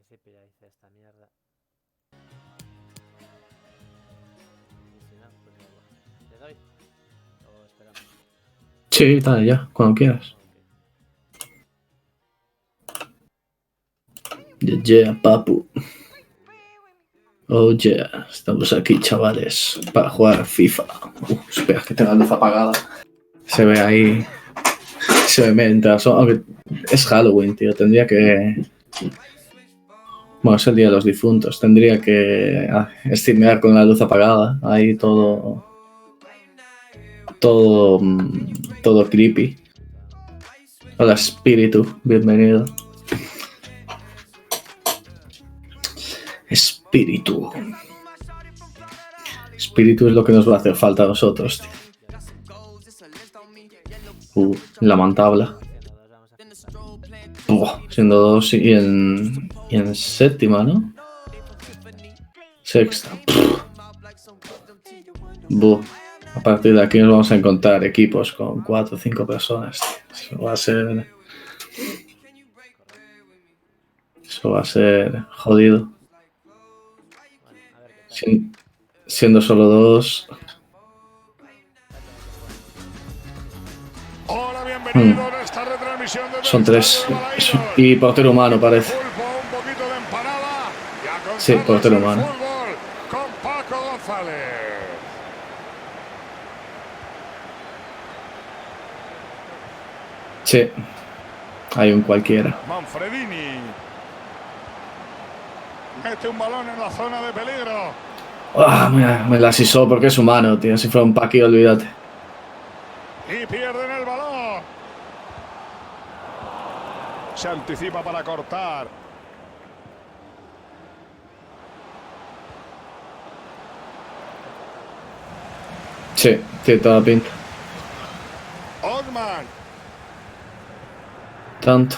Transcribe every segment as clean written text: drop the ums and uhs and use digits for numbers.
principio ya hice esta mierda. Y si no, pues ya igual. ¿Le doy? ¿O esperamos? Sí, dale ya, cuando quieras. Yeah, papu. Oh yeah, estamos aquí, chavales, para jugar FIFA. Espera, que tenga la luz apagada. Se ve ahí. Se ve mientras. Aunque es Halloween, tío. Tendría que. Bueno, es el día de los difuntos. Tendría que streamear con la luz apagada. Ahí todo. Todo creepy. Hola, espíritu. Bienvenido. Espíritu. Espíritu es lo que nos va a hacer falta a nosotros, tío. Lamentable. Siendo dos y en séptima, ¿no? Sexta. A partir de aquí nos vamos a encontrar equipos con 4 o 5 personas, tío. Eso va a ser jodido. Siendo solo 2. Hola, bienvenido a esta retransmisión de Son 3. Y portero humano, parece. Un poquito de empanada. Sí, portero humano. Con Paco González. Sí. Hay un cualquiera. Manfredini. Mete un balón en la zona de peligro. Me la asisó porque es humano, tío. Si fuera un Paqui, olvídate. Y pierden el balón. Se anticipa para cortar. Sí, tiene toda la pinta. Othman. Tanto.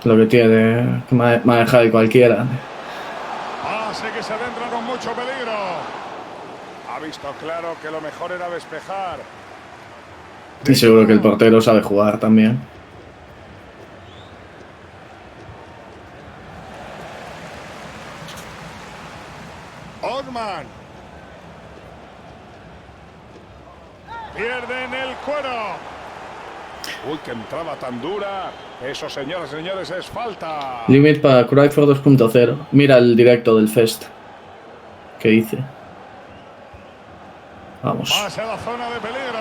Lo que tiene que manejar cualquiera. Pase que se adentra con mucho peligro. Ha visto claro que lo mejor era despejar. Y seguro que el portero sabe jugar también. Othman. Pierden el cuero. Uy, qué entrada tan dura. Eso, señoras y señores, es falta. Limit para Cryfor 2.0. Mira el directo del Fest que hice. Vamos. Pase a la zona de peligro.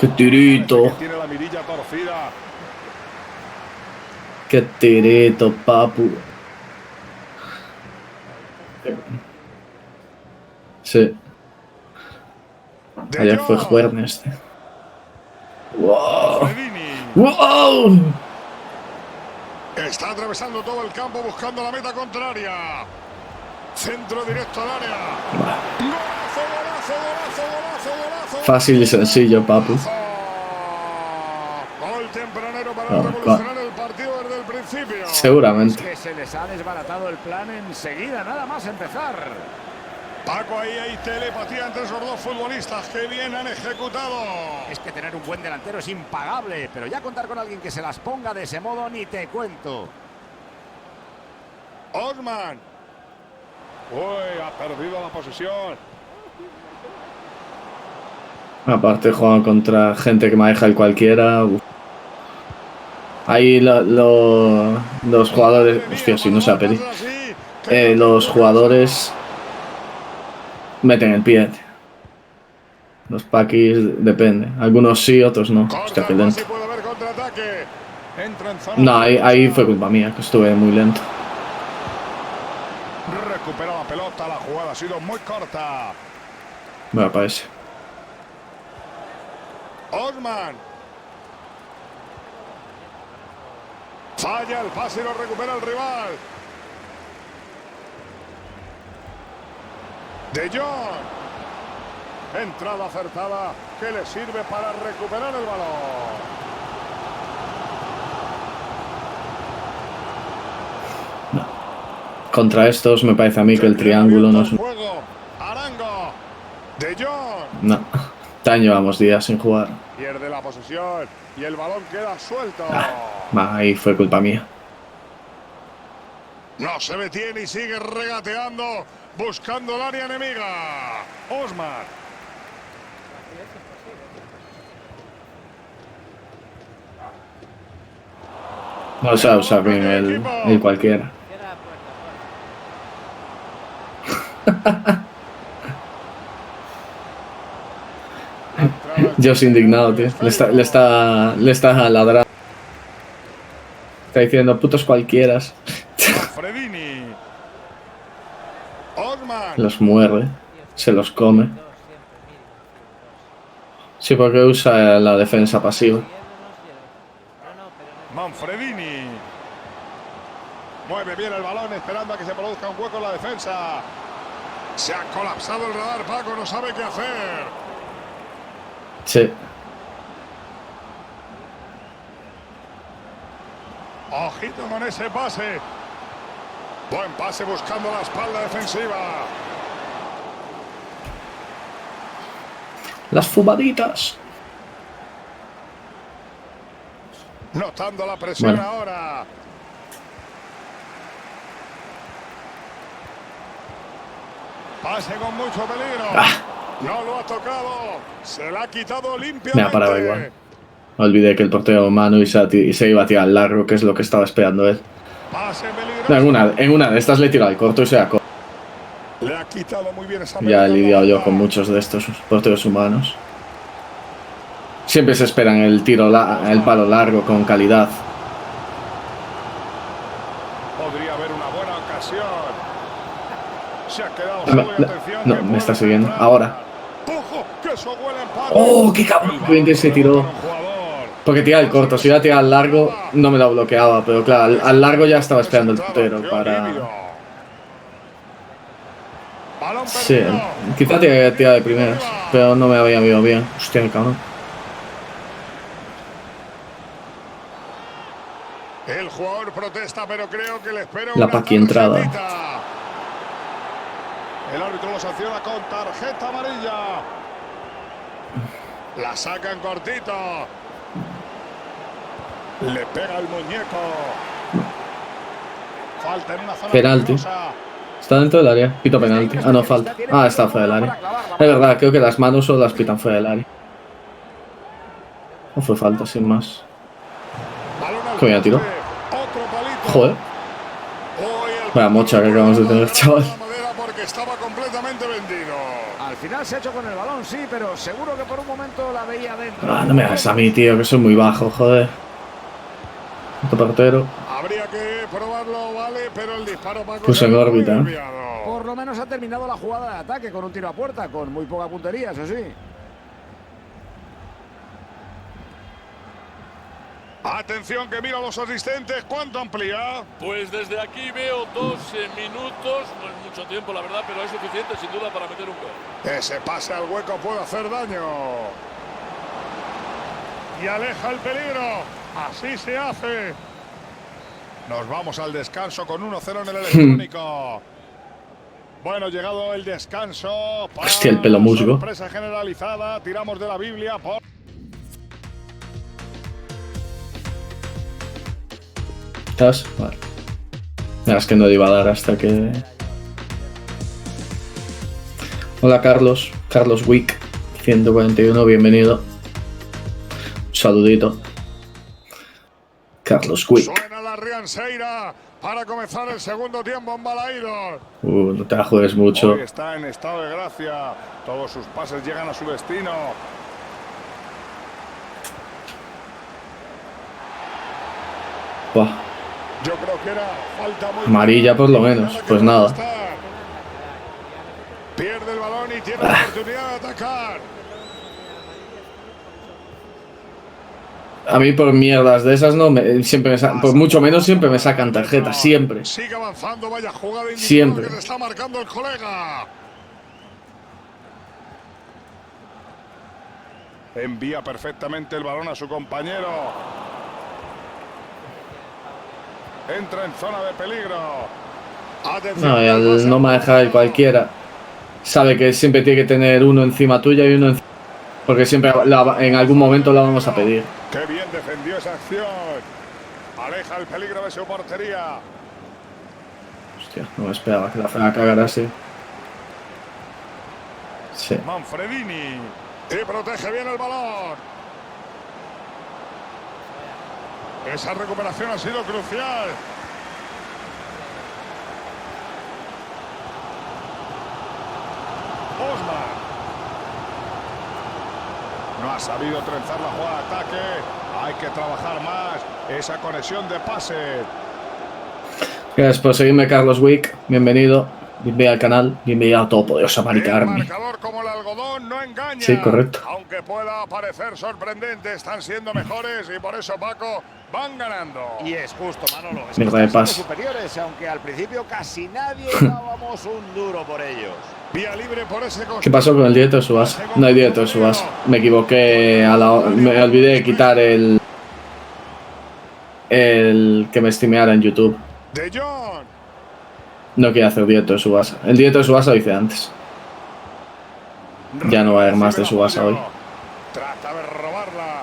¡Qué tirito! Tiene la mirilla torcida. ¡Qué tirito, papu! Sí. Ayer fue jueves. ¡Wow! ¡Wow! Está atravesando todo el campo buscando la meta contraria. Centro directo al área. ¡Golazo, golazo, golazo, golazo, golazo! Fácil y sencillo, papu. Gol tempranero para revolucionar el partido desde el principio. Seguramente. Es que se les ha desbaratado el plan enseguida, nada más empezar. Paco, ahí hay telepatía entre esos dos futbolistas. ¡Qué bien han ejecutado! Es que tener un buen delantero es impagable, pero ya contar con alguien que se las ponga de ese modo ni te cuento. Othman. Uy, ha perdido la posesión. Aparte juegan contra gente que maneja el cualquiera. Ahí los jugadores... Hostia, si no se ha pedido. Los jugadores meten el pie. Los paquis depende. Algunos sí, otros no. Hostia, qué lento. No, ahí fue culpa mía, que estuve muy lento. Recupera la pelota, la jugada ha sido muy corta. Me parece. Othman. Falla el pase y lo recupera el rival. De Jong. Entrada acertada que le sirve para recuperar el balón. No. Contra estos me parece a mí que el triángulo no es un... Arango. De Jong. No. Tan llevamos días sin jugar. Pierde la posesión y el balón queda suelto. Ahí fue culpa mía. No se detiene y sigue regateando, buscando el área enemiga. Osman. No sabe usar bien el cualquiera. Cierra la puerta, porfa. Dios indignado, tío. Le está ladrando. Está diciendo putos cualquieras. Fredini. Osman. Los muerde. Se los come. Dos, siempre, mínimo. Dos. Sí, porque usa la defensa pasiva. Siguiéndonos y el otro. No, pero no. Manfredini. Mueve bien el balón esperando a que se produzca un hueco en la defensa. Se ha colapsado el radar, Paco, no sabe qué hacer. Sí. Ojito con ese pase. Buen pase buscando la espalda defensiva. Las fumaditas. Notando la presión Bueno. ahora. Pase con mucho peligro. No lo ha tocado. Se la ha quitado limpiamente. Me ha parado igual. Olvidé que el portero humano y se iba a tirar al largo, que es lo que estaba esperando él. Pase peligroso. En una de estas le he tirado al corto y se ha corto. Le ha quitado muy bien esa Ya he pelota. lidiado yo con muchos de estos porteros humanos. Siempre se esperan el el palo largo con calidad. Podría haber una buena ocasión. Se ha quedado solo y atención. No, que me puede está siguiendo. entrar. Ahora. Ojo, que eso huele a empate. ¡Oh, qué cabrón! Qué bien que se tiró. Porque tira el corto. Si iba a tirar al largo, no me lo bloqueaba. Pero claro, al largo ya estaba esperando el portero para... Sí, quizá tira de primeras. Pero no me había ido bien. Hostia, qué cabrón. El jugador protesta, pero creo que le espera La una paqui entrada. tarjetita. El árbitro lo sanciona con tarjeta amarilla. La sacan cortito. Le pega el muñeco. Falta en una zona Penalti. peligrosa. Está dentro del área. Pito penalti. Ah, no, falta. Ah, está fuera del área. Es verdad, creo que las manos solo las pitan fuera del área. No fue falta, sin más. Balón al Coño, tiro. poste. Otro palito. Joder. Hoy el Vaya mocha que acabamos de tener, chaval. la madera porque estaba completamente vendido. Al final se ha hecho con el balón, sí, pero seguro que por un momento la veía dentro. Ah, no me hagas a mí, tío, que soy muy bajo, joder. Otro portero. Habría que probarlo, vale, pero el disparo Paco Puso en se ve muy órbita. desviado. Por lo menos ha terminado la jugada de ataque con un tiro a puerta, con muy poca puntería, eso sí. Atención que mira a los asistentes, ¿cuánto amplía? Pues desde aquí veo 2 minutos, no es mucho tiempo la verdad, pero es suficiente sin duda para meter un gol. Ese pase al hueco puede hacer daño. Y aleja el peligro. Así se hace. Nos vamos al descanso con 1-0 en el electrónico. Bueno, llegado el descanso. Para Hostia, el pelo musgo. sorpresa generalizada, tiramos de la Biblia por... ¿Estás? Vale. Mira, es que no le iba a dar hasta que... Hola, Carlos. Carlos Wick, 141, bienvenido. Un saludito. Carlos Wick. Suena la Rianseira para comenzar el segundo tiempo en Balaídos. No te la juegues mucho. Hoy está en estado de gracia. Todos sus pases llegan a su destino. Buah. Yo creo que era falta muy Amarilla por lo menos. Pues nada. Pierde el balón y tiene la oportunidad de atacar. A mí por mierdas de esas no siempre por mucho menos siempre me sacan tarjeta, siempre. Sigue avanzando, vaya jugada individual Siempre. que le está marcando el colega. Envía perfectamente el balón a su compañero. Entra en zona de peligro. Atención, No, y al no manejar cualquiera, sabe que siempre tiene que tener uno encima tuya y uno encima. Porque siempre en algún momento la vamos a pedir. Qué bien defendió esa acción. Aleja el peligro de su portería. Hostia, no me esperaba que la fuera a cagar así. Sí. Manfredini. Y protege bien el balón. Esa recuperación ha sido crucial. Osman. No ha sabido trenzar la jugada de ataque. Hay que trabajar más esa conexión de pase. Gracias por seguirme, Carlos Wick. Bienvenido. Bienvenido al canal. Bienvenido a Todopoderosa Mari El Carmen. marcador como el algodón no engaña. Sí, correcto. Aunque pueda parecer sorprendente, están siendo mejores y por eso, Paco, van ganando. Y es justo, Manolo. Es Mierda de están pase. siendo superiores, aunque al principio casi nadie dábamos un duro por ellos. Vía libre por ese costado. ¿Qué pasó con el directo de Subasa? No hay directo de Subasa. Me equivoqué. Me olvidé de quitar el que me streameara en YouTube. De Jong. No quiero hacer directo de Subasa. El directo de Subasa lo hice antes. Ya no va a haber más de Subasa hoy. Trata de robarla.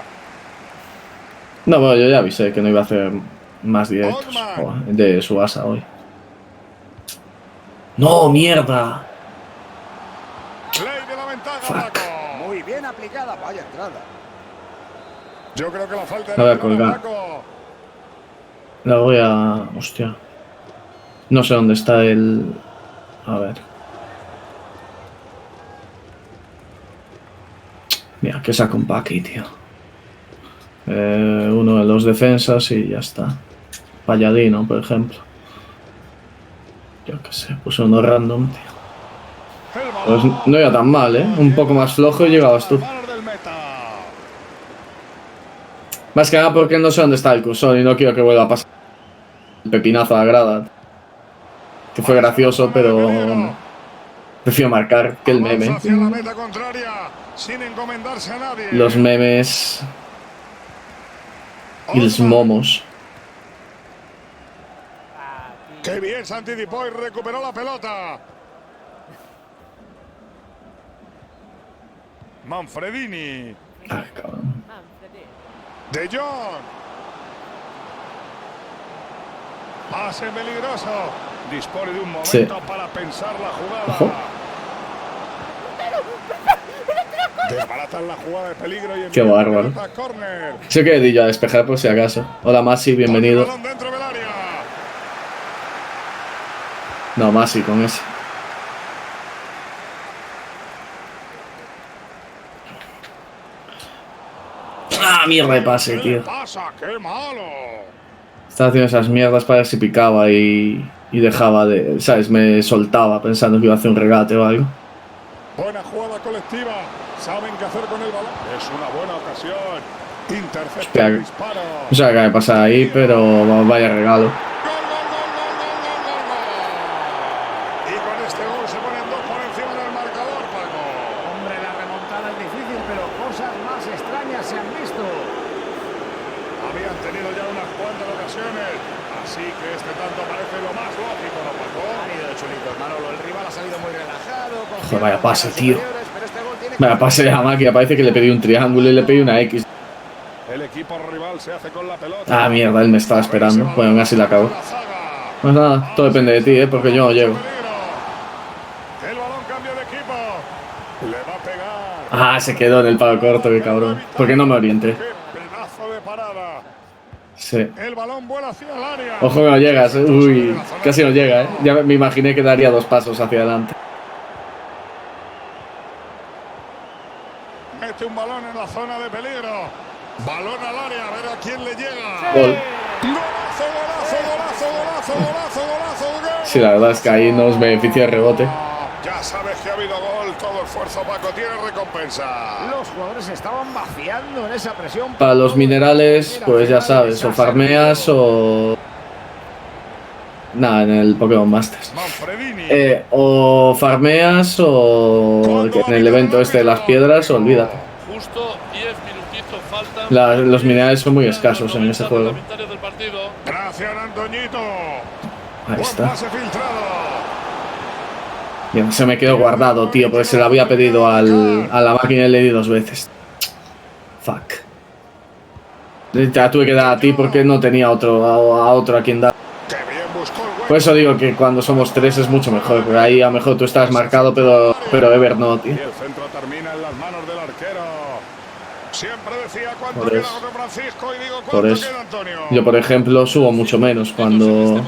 No, bueno, yo ya avisé que no iba a hacer más directos de Subasa hoy. ¡No, mierda! Ley de la ventaja, Fuck. Paco. Muy bien aplicada, vaya entrada. Yo creo que la falta La voy a era colgar. Paco. La voy a... Hostia. No sé dónde está el... A ver. Mira, que saco un pa' aquí, tío. Uno de los defensas y ya está. Palladino, por ejemplo. Yo qué sé, puse uno random, tío. El Pues balón. no iba tan mal, ¿eh? Un poco más flojo y llegabas tú. Manos del meta. Más que nada porque no sé dónde está el cursor y no quiero que vuelva a pasar el pepinazo a la grada. Que fue gracioso, pero prefiero marcar que el meme. Avanza hacia la meta contraria, sin encomendarse a nadie. Los memes y los Osman. momos. Qué bien se anticipó y recuperó la pelota. Manfredini. Ah, cabrón. De Jong. Pase peligroso. Dispone de un momento Sí. para pensar la jugada. Ojo. Desbaratan la jugada de peligro y Qué envían la bárbaro. pelota a córner. Sí que di yo a despejar por si acaso. Hola Masi, bienvenido. Balón dentro del área. No, Masi con ese. Ah, mierda de pase, ¿Qué tío. le pasa? ¡Qué malo! Estaba haciendo esas mierdas para ver si picaba y dejaba de... ¿Sabes? Me soltaba pensando que iba a hacer un regate o algo. Buena jugada colectiva. Saben qué hacer con el balón. Es una buena ocasión. Intercepta Espera, el disparo. no sé qué acaba de pasar ahí, pero vaya regalo. ¡Gol, gol, gol, gol, gol, gol, gol, gol! Y con este gol se ponen dos por encima del marcador, Paco. Hombre, la remontada es difícil, pero cosas más extrañas se han visto. Habían tenido ya unas cuantas ocasiones. Así que este tanto parece lo más lógico, ¿no, Paco? Han ido chulitos, Manolo. El rival ha salido muy relajado. con Joder, vaya pase, tío. superiores, pero este gol tiene Vaya pase de la máquina, parece que le pedí un triángulo y le pedí una X. El equipo rival se hace con la pelota. Ah, mierda, él me estaba esperando. Bueno, aún así la acabo. La zaga. Pues nada, todo depende de ti, porque yo no llego. El balón cambia de equipo. Le va a pegar. Ah, se quedó en el palo corto, qué cabrón. ¿Por qué no me orienté? Qué pedazo de parada. Sí. El balón vuela hacia el área. Ojo que no llegas, ¿eh? Uy, casi no llega, ¿eh? Ya me imaginé que daría 2 pasos hacia adelante. Mete un balón en la zona de peligro. Balón al área, a ver a quién le llega. Gol. Golazo, golazo, golazo, golazo, golazo, golazo, gol. Sí, la verdad es que ahí nos beneficia el rebote. Ya sabes que ha habido gol, todo esfuerzo, Paco, tiene recompensa. Los jugadores estaban vaciando en esa presión. Para los minerales, pues ya sabes, o farmeas o... Nada, en el Pokémon Masters. Manfredini. O farmeas o en el evento este de las piedras, olvídate. Justo 10 minutitos faltan. Los minerales son muy escasos en ese juego. Reglamentarios del partido. Gracias, Antoñito. Ahí Buen está. pase filtrado. Bien, se me quedó guardado, tío, porque se lo había pedido a la máquina y le di 2 veces. Fuck. Te la tuve que dar a ti porque no tenía a otro a quien dar. Qué bien buscó el hueco. Por eso digo que cuando somos 3 es mucho mejor, porque ahí a lo mejor tú estás marcado, pero Ever no, Y tío. el centro termina en las manos del arquero. Siempre decía cuánto Por queda eso. José Francisco y digo Por cuánto eso. queda Antonio. Yo, por ejemplo, subo mucho menos cuando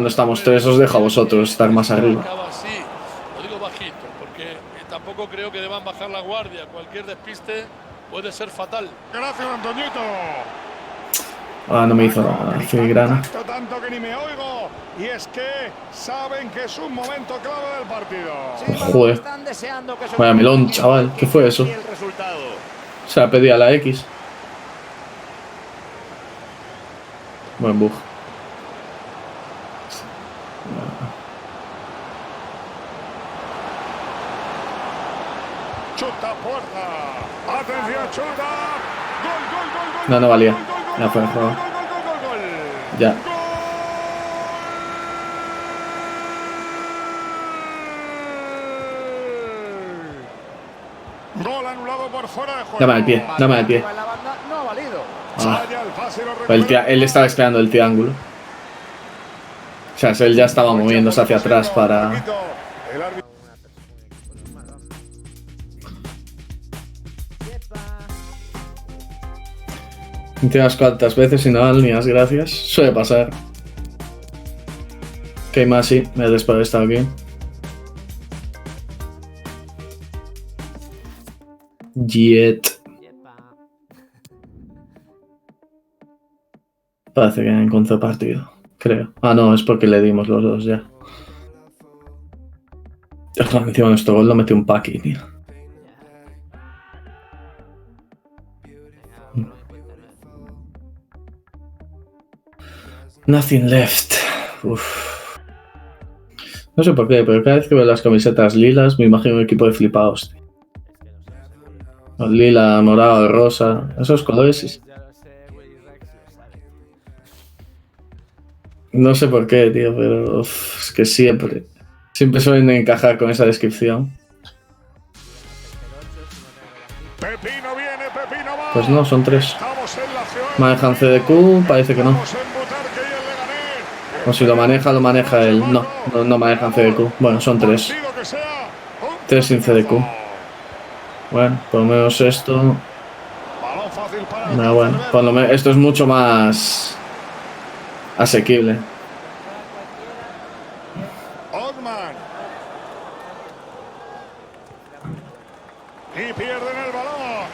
estamos 3, os dejo a vosotros estar más arriba. Acaba así, lo digo bajito, porque tampoco creo que deban bajar la guardia. Cualquier despiste puede ser fatal. Gracias, Antoñito. Ah, no me hizo nada, filigrana. Tanto que ni me oigo. Y es que saben que es un momento clave del partido. Sí, Manolo, Joder. están deseando que su Vaya melón, equipo chaval, ¿qué fue eso? y el resultado. Se la pedí a la X. Buen bug. Chuta puerta. Atención, chuta. Gol, gol, gol, gol. No, no valía. Gol, gol, gol, Ya fue, gol, juego. gol, gol, gol, gol, gol. Ya. Gol anulado por fuera de juego. Dame al pie, dame al pie. En la banda no ha valido. Ah, Vaya el pase, lo recupera. él estaba esperando el triángulo. O sea, él ya estaba moviéndose hacia atrás para... El árbitro. Te unas cuantas veces y no dan ni las gracias. Suele pasar. Que más sí, me después de estar aquí. Jet. Parece que encontró partido. Creo. Ah, no, es porque le dimos los dos ya. Encima nuestro gol lo metió un paqui, tío. Nothing left. Uf. No sé por qué, pero cada vez que veo las camisetas lilas me imagino un equipo de flipados. Lila, morado, rosa, esos colores. No sé por qué, tío, pero es que siempre suelen encajar con esa descripción. Pepino viene, Pepino va. Pues no, son 3. Estamos en la ciudad. Manejan CDQ, parece que no. Vamos en Butarque y el Leganés. O si lo maneja él. No manejan CDQ. Bueno, son 3. Partido que sea, 3 sin CDQ. Bueno, por lo menos esto. balón fácil para el No, bueno, Cervera. por lo menos esto es mucho más asequible. Osman. Y pierden el balón.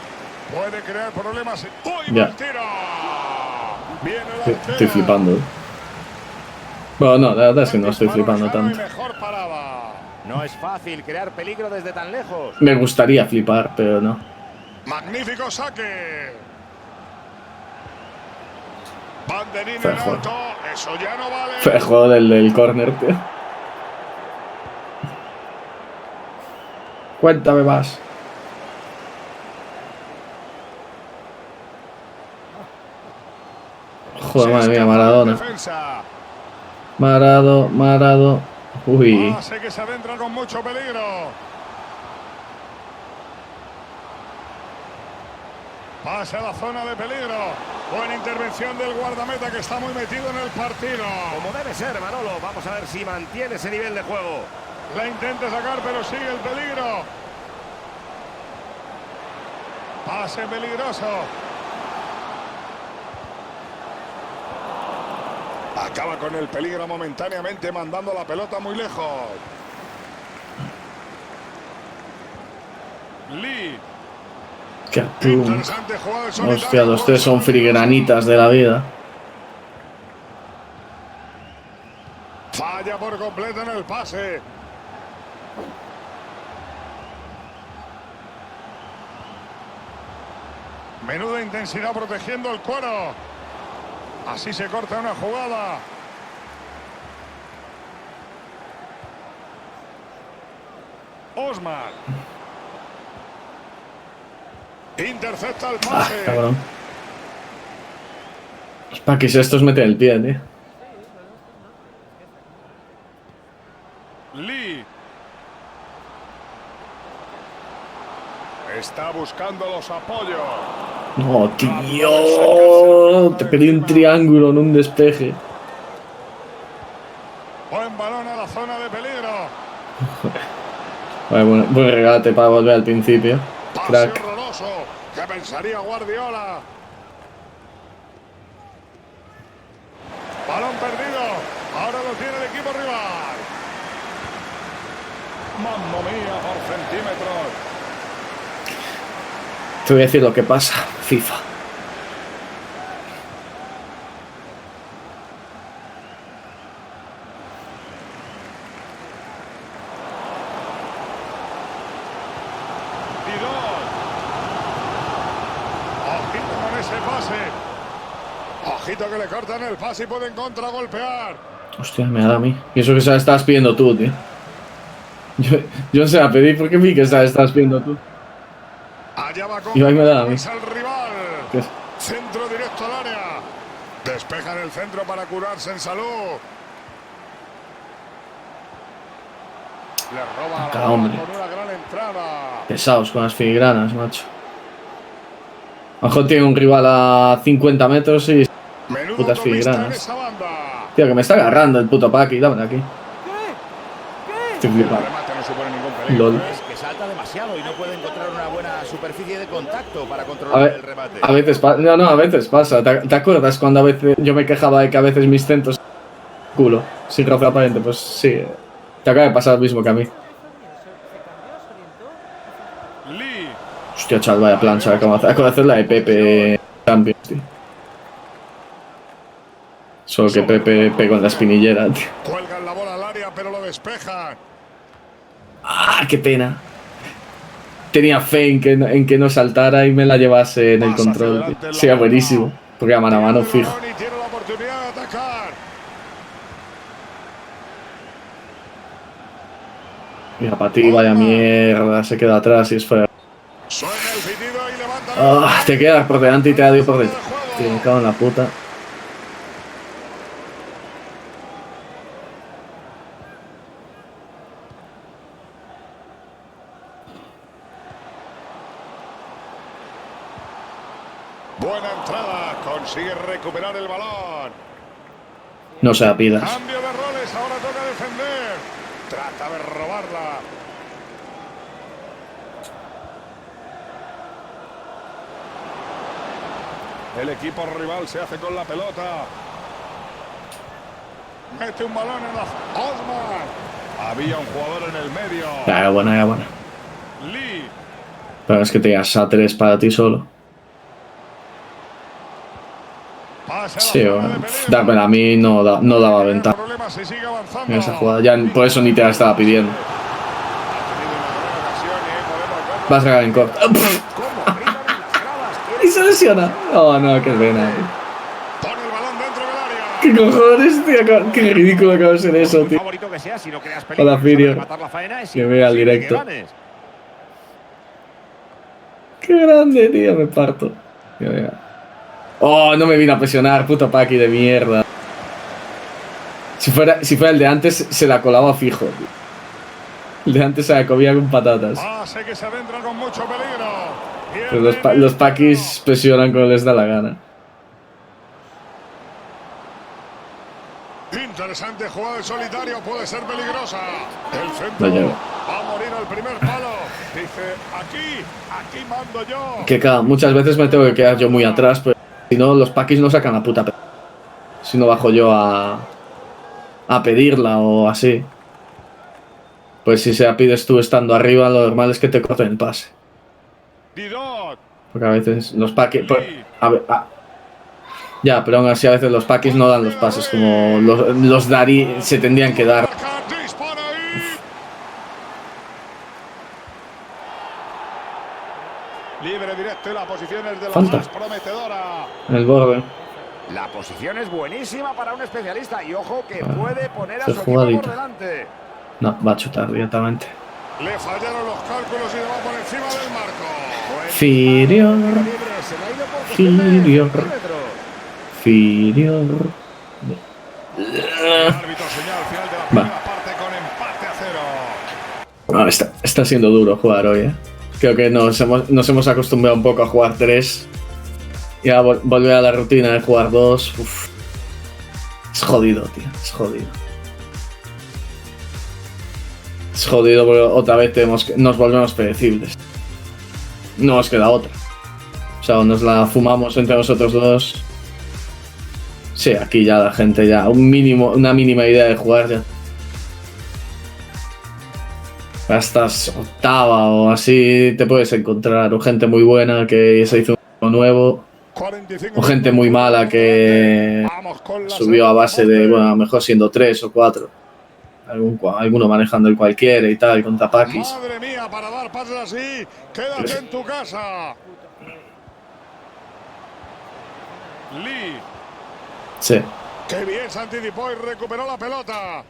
Puede crear problemas. ¡Uy, Ya. buen tiro! Viene la Estoy flipando. Bueno, no, la verdad es que no estoy flipando tanto. Mejor parada. No es fácil crear peligro desde tan lejos. Me gustaría flipar, pero no. Magnífico saque. Banderín en Fejo. alto. Eso ya no vale. Fejo del córner, tío. Cuéntame más. Joder, madre mía, Maradona. Defensa. Marado. Uy. Pase que se adentra con mucho peligro. Pase a la zona de peligro. Buena intervención del guardameta que está muy metido en el partido. Como debe ser, Manolo. Vamos a ver si mantiene ese nivel de juego. La intenta sacar, pero sigue el peligro. Pase peligroso. Acaba con el peligro momentáneamente, mandando la pelota muy lejos. Lee. Qué pum. Interesante jugada de solitario. Hostia, los 3 son frigranitas de la vida. Falla por completo en el pase. Menuda intensidad protegiendo el cuero. Así se corta una jugada. Osman. Intercepta el Ah, pase. cabrón. Los paquis estos meten el pie, tío. Lee. Está buscando los apoyos. No, tío. Te pedí un triángulo en un despeje. Buen balón a la zona de peligro. Vale, buen regate para volver al principio. Pase Crack. horroroso. ¿Qué pensaría Guardiola? Balón perdido. Ahora lo tiene el equipo rival. Mamma mía, por centímetros. Te voy a decir lo que pasa, FIFA. Ojito con ese pase. Ojito que le cortan el pase y pueden contragolpear. Hostia, me da a mí. Y eso que se la estabas pidiendo tú, tío. Yo se la pedí porque vi que se la estabas pidiendo tú. Allá va con Y ahí me da a mí. al rival. ¿Qué es? Centro directo al área. Despejan el centro para curarse en salud. Le roba Acá, la bola hombre. con una gran entrada. Pesados con las filigranas, macho. A lo mejor tiene un rival a 50 metros y... Menudo Putas autopista en filigranas. esa banda. Tío, que me está agarrando el puto Paki. Dame aquí. Estoy El flipando. remate no supone ningún peligro. LOL. Es que salta demasiado y no puede encontrar una buena superficie de contacto para A controlar el ver, remate. a veces pasa. No, a veces pasa. ¿Te acuerdas cuando a veces yo me quejaba de que a veces mis centros... culo, sin roce aparente? Pues sí. Te acaba de pasar lo mismo que a mí. Lee. Hostia, chaval, vaya plancha. Acabo de hacer la de Pepe Champions, tío. Solo que Pepe pegó en la espinillera, tío. Cuelgan la bola al área, pero lo despejan. ¡Ah, qué pena! Tenía fe en que no saltara y me la llevase en el Pasa hacia control, adelante tío. en la Sería bola. buenísimo. Porque a mano Tiene el fijo. balón y tiene la oportunidad de atacar. Mira, para ti, vaya mierda. Se queda atrás y es fuera. Suena el pitido y levanta la Ah, bola. te quedas por delante y te da por detrás. De juego. Tío, me cago en la puta. Buena entrada, consigue recuperar el balón. No se la pidas. Cambio de roles, ahora toca defender. Trata de robarla. El equipo rival se hace con la pelota. Mete un balón en la... Osman. Había un jugador en el medio. Ya, buena, ya, buena. Lee. Pero es que tenías a 3 para ti solo. Pasa a la Sí, zona bueno, de peligro. dármela a mí no daba Tiene ventaja problemas, se sigue avanzando. en esa jugada. Ya, por eso ni te la estaba pidiendo. Ha tenido una gran ocasión y podemos verlo. Vas a ganar en corto. ¿Cómo brincan en las gradas? Y se lesiona. Oh, no, qué pena. Pone el balón dentro del área. ¿Qué cojones, tío? Qué ridículo acaba de ser eso, Muy tío. favorito que sea, si no creas peligro, Hola, Firio. sabes matar la faena, es Que vea el imposible directo. que ganes. Qué grande, tío, me parto. Mira, mira. Oh, no me vino a presionar, puto Paki de mierda. Si fuera el de antes, se la colaba fijo, tío. El de antes se la comía con patatas. Pase que se adentra con mucho peligro. Pero los Pakis presionan cuando les da la gana. Interesante jugada en solitario, puede ser peligrosa. El La centro llevo. va a morir al primer palo. Dice, aquí mando yo. Que claro, muchas veces me tengo que quedar yo muy atrás, pero si no, los Pakis no sacan la puta si no bajo yo a pedirla o así. Pues si se la pides tú estando arriba, lo normal es que te corten el pase. Didot. Porque a veces los Pakis... Lee. Ya, pero aún así a veces los Pakis no dan los pases como los Dari se tendrían que dar. Dispara ahí. Libre directo y la posición es de la Falta. más prometedora. En el borde. La posición es buenísima para un especialista y ojo que Ah, puede poner a qué su equipo por jugadita. delante. No, va a chutar directamente. Le fallaron los cálculos y le va por encima del marco. Firior. Libre, se le ha ido por cuestión de Firior. centímetros. Firior. El árbitro señala al final de la primera parte con empate a 0. Ah, está siendo duro jugar hoy, Creo que nos hemos acostumbrado un poco a jugar 3. Y a volver a la rutina de jugar 2. Uf. Es jodido, tío. Es jodido. Es jodido porque otra vez nos volvemos predecibles. No nos queda otra. O sea, nos la fumamos entre nosotros dos. Sí, aquí ya la gente ya una mínima idea de jugar ya. Estás octava o así te puedes encontrar o gente muy buena que se hizo uno nuevo o gente muy mala que subió a base de, bueno, a lo mejor siendo 3 o 4. Alguno manejando el cualquiera y tal, con tapaquis. Madre mía, para dar pases así, quédate en tu casa. Lee. Sí. Qué bien se anticipó y recuperó la pelota.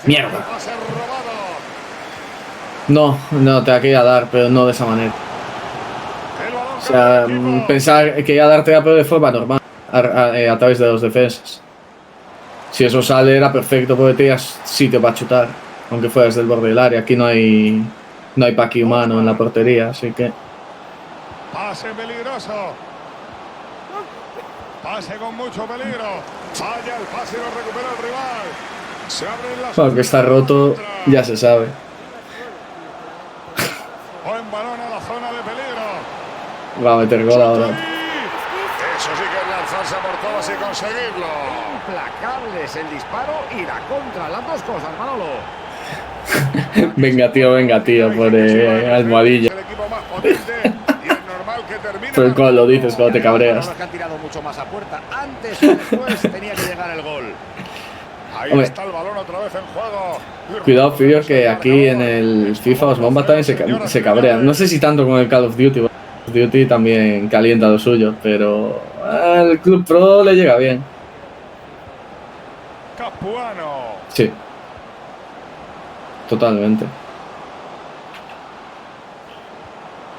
Mierda. No, te la quería dar, pero no de esa manera. O sea, pensar que iba a darte pero de forma normal, a través de los defensas. Si eso sale era perfecto porque tenías sitio para chutar, aunque fueras del borde del área. Aquí no hay paqui humano en la portería, así que... Pase peligroso. Pase con mucho peligro. Falla el pase y lo recupera el rival. Se abren las... Aunque está roto, ya se sabe. Buen balón a la zona de peligro. Va a meter gol ahora. Eso sí que es lanzarse por todas y conseguirlo. Implacable es el disparo y la contra, las dos cosas, Manolo. Venga, tío, pone almohadilla. El equipo más potente y es normal que termine. Pero cuando lo dices, cuando te cabreas. Que han tirado mucho más a puerta. Antes o después tenía que llegar el gol. Ahí Hombre. está el balón otra vez en juego. Cuidado, Fibio, que aquí en el FIFA los bombas también se cabrean. No sé si tanto con el Call of Duty. Call of Duty también calienta lo suyo, pero al Club Pro le llega bien. Capuano. Sí. Totalmente.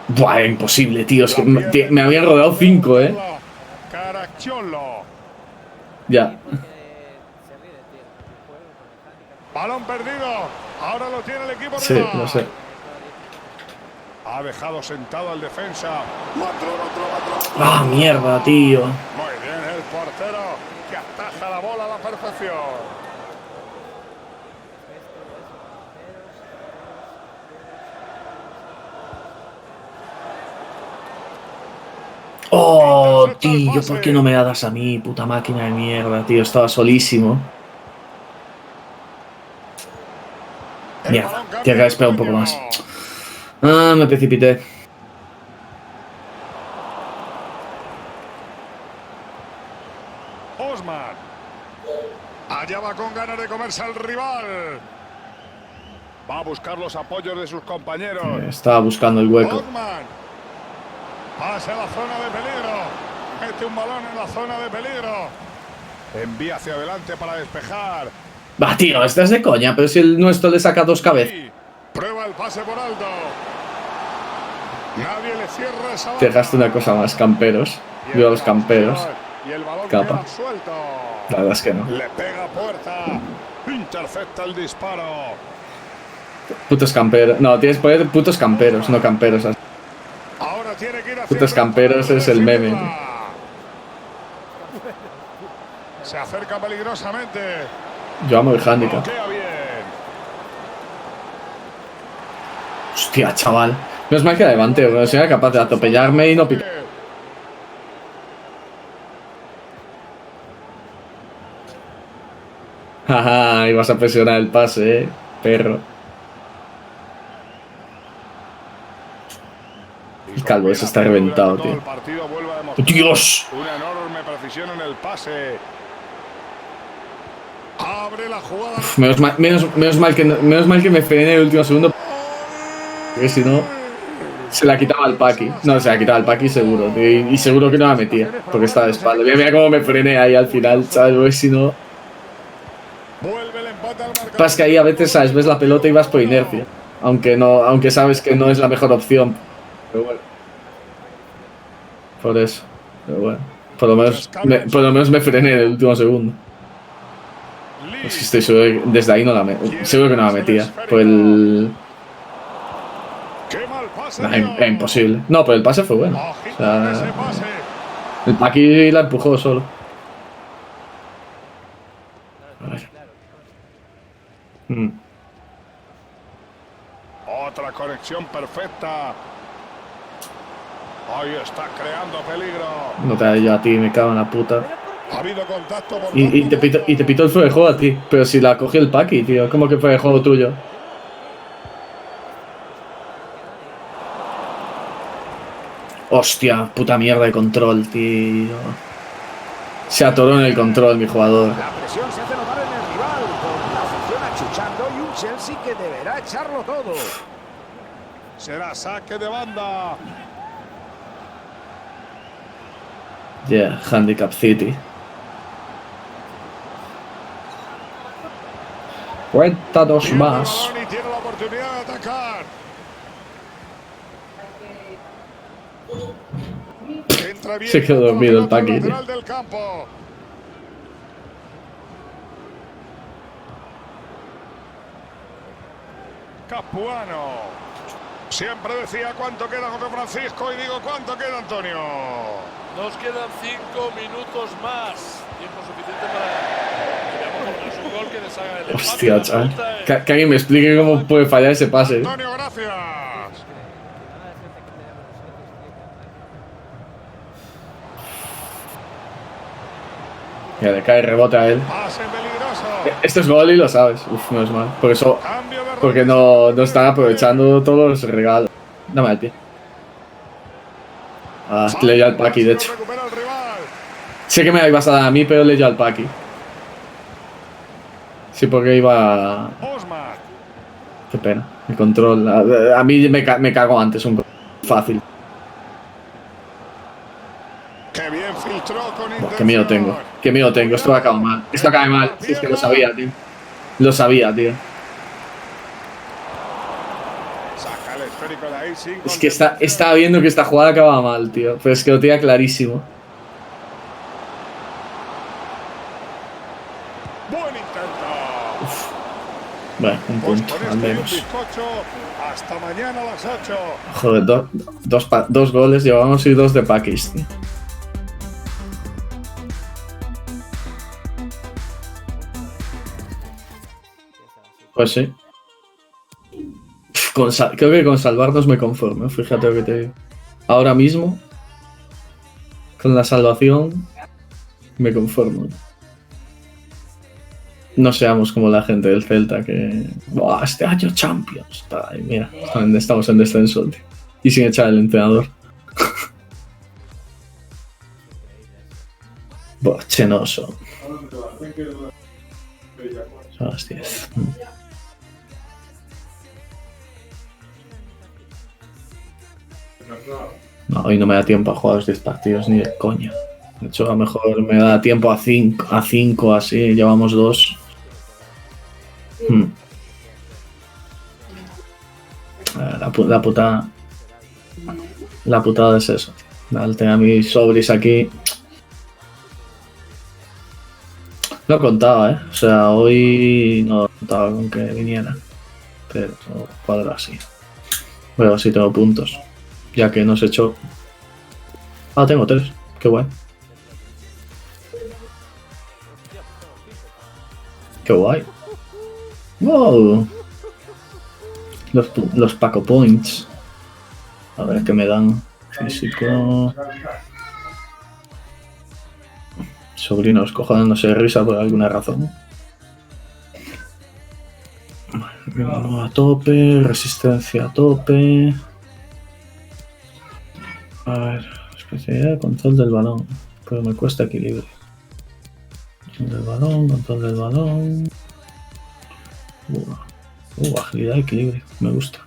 Buah, imposible, tío. Es que me habían rodado 5, Caracciolo. Ya. Balón perdido. Ahora lo tiene el equipo Sí, rival. no sé. Ha dejado sentado al defensa. Ah, mierda, tío. Muy bien el portero que ataja la bola a la perfección. Oh, tío, ¿por qué no me la das a mí? Puta máquina de mierda, tío. Estaba solísimo. Mierda, tío, que esperado un poco más. Ah, me precipité. Osman. Allá va con ganas de comerse al rival. Va a buscar los apoyos de sus compañeros. Estaba buscando el hueco. Osman. Pasa a la zona de peligro. Mete un balón en la zona de peligro. Envía hacia adelante para despejar. Va, tío, estás de coña, pero si el nuestro le saca 2 cabezas. Prueba el pase por alto. Nadie le cierra esa banda. Te dejaste una cosa más, camperos. Yo a los camperos. Y el balón Capa. queda suelto. La verdad es que no. Le pega a puerta. Intercepta el disparo. Putos camperos. No, tienes que poner putos camperos, no camperos. Ahora tiene que ir hacia Putos camperos es el meme. Se acerca peligrosamente. Yo amo el handicap. Bloquea bien. Hostia, chaval. Menos mal que levante, porque si era capaz de atropellarme y no picar. Jaja, ibas a presionar el pase, perro. El calvo ese está reventado, tío. El partido vuelve a demostrar ¡Dios! una enorme precisión en el pase. Abre la jugada. Uf, menos mal que me frené en el último segundo. Porque si no, se la quitaba al Paqui. No, se la quitaba al Paqui seguro. Y seguro que no la metía, porque estaba de espalda. Mira cómo me frené ahí al final, ¿sabes? Porque si no... Vuelve el empate al marcador. Pasa que ahí a veces, ¿sabes? Ves la pelota y vas por inercia. Aunque sabes que no es la mejor opción. Pero bueno. Por eso. Pero bueno. Por lo menos me frené en el último segundo. Es que estoy seguro que desde ahí no la seguro que no la metía. Por el. ¡Qué mal pase! Nah, era imposible. No, pero el pase fue bueno. O Ojito con ese sea, pase. el Paqui la empujó solo. A ver. Otra conexión perfecta. Ahí está creando peligro. No te da yo a ti, me cago en la puta. Ha habido contacto por Y te pito el fuera de juego a ti. Pero si la cogió el Paqui, tío. ¿Cómo que fue de juego tuyo? Hostia, puta mierda de control, tío. Se atoró en el control mi jugador. La presión se hace notar en el rival, con la afición achuchando y un Chelsea que deberá echarlo todo. Será saque de banda. Yeah, Handicap City. Cuenta dos más. Y tiene la oportunidad de atacar. Entra bien. Se quedó dormido el Paqui, tío. Lateral del campo. Capuano. Siempre decía cuánto queda José Francisco y digo cuánto queda Antonio. Nos quedan 5 minutos más. Tiempo suficiente para que veamos un gol que les haga el empate. Hostia, La chaval. pregunta es, Que alguien me explique cómo puede fallar ese pase. Antonio, gracias. Mira, le cae rebote a él. Pase peligroso. Esto es gol y lo sabes. Uf, no es mal. Por eso, Cambio de porque no están aprovechando todos los regalos. Dame al pie. Ah, leí al Paqui, de hecho. Recupera el rival. Sé que me ibas a dar a mí, pero leí al Paqui. Sí, porque iba. Osman. Qué pena. El control. A mí me cago antes un gol. Fácil. Que bien filtró con intención. Qué miedo tengo. Qué miedo tengo. Esto acaba mal. Esto acaba mal. Si es que lo sabía, tío. Lo sabía, tío. Saca el esférico de ahí sin Es que estaba viendo que esta jugada acababa mal, tío. Pero es que lo tenía clarísimo. Buen intento. Bueno, un Pues punto, con al esto y un menos. bizcocho, hasta mañana a las 8. Joder, dos goles llevamos y 2 de Paquis, tío. Pues sí. Creo que con salvarnos me conformo, fíjate lo que te digo. Ahora mismo, con la salvación, me conformo. No seamos como la gente del Celta que... ¡Buah, este año Champions! Ay, mira, estamos en descenso, tío. Y sin echar el entrenador. Bochenoso. Son las 10. No, hoy no me da tiempo a jugar los 10 partidos ni de coña. De hecho, a lo mejor me da tiempo a 5 así, llevamos 2. La putada es eso. Al tener mis sobres aquí. No contaba, O sea, hoy no contaba con que viniera. Pero cuadro así. Voy a ver si tengo puntos. Ya que nos echó. Ah, tengo 3. Qué guay. Qué guay. Wow. Los Paco Points. A ver qué me dan. Físico. Sobrinos cojonándose de risa por alguna razón. A tope. Resistencia a tope. A ver. Especialidad, control del balón. Pero me cuesta equilibrio. Control del balón. Agilidad y equilibrio. Me gusta.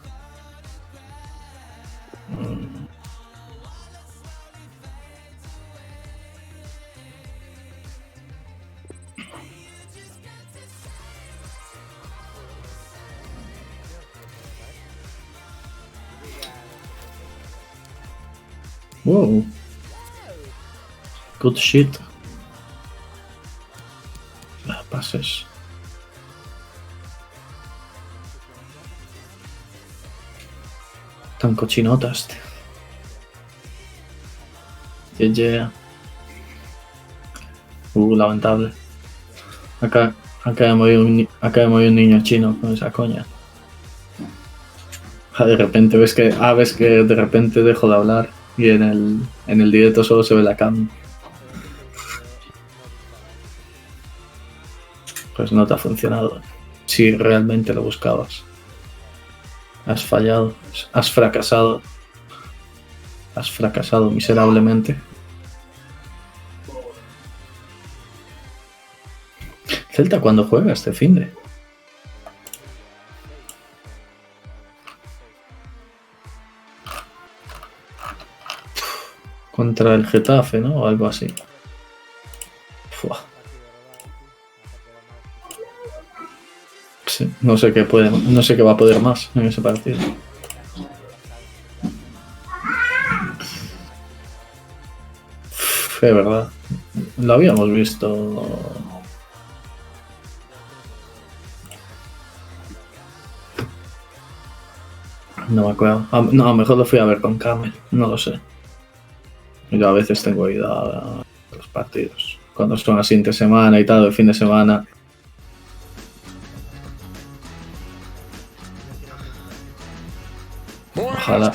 Wow. Good shit. Pases. Tan cochinotas, tío. Yeah. Lamentable. Acá de morir un niño chino con esa coña. De repente ves que de repente dejo de hablar y en el directo solo se ve la cam. Pues no te ha funcionado. Si realmente lo buscabas. Has fallado. Has fracasado. Has fracasado miserablemente. Celta, ¿cuándo juega este finde? Contra el Getafe, ¿no? O algo así. Fua. Sí, no sé qué va a poder más en ese partido. Es verdad. Lo habíamos visto. No me acuerdo. No, a lo mejor lo fui a ver con Camel. No lo sé. Yo a veces tengo ido a los partidos. Cuando son así entre semana y tal, el fin de semana. Ojalá.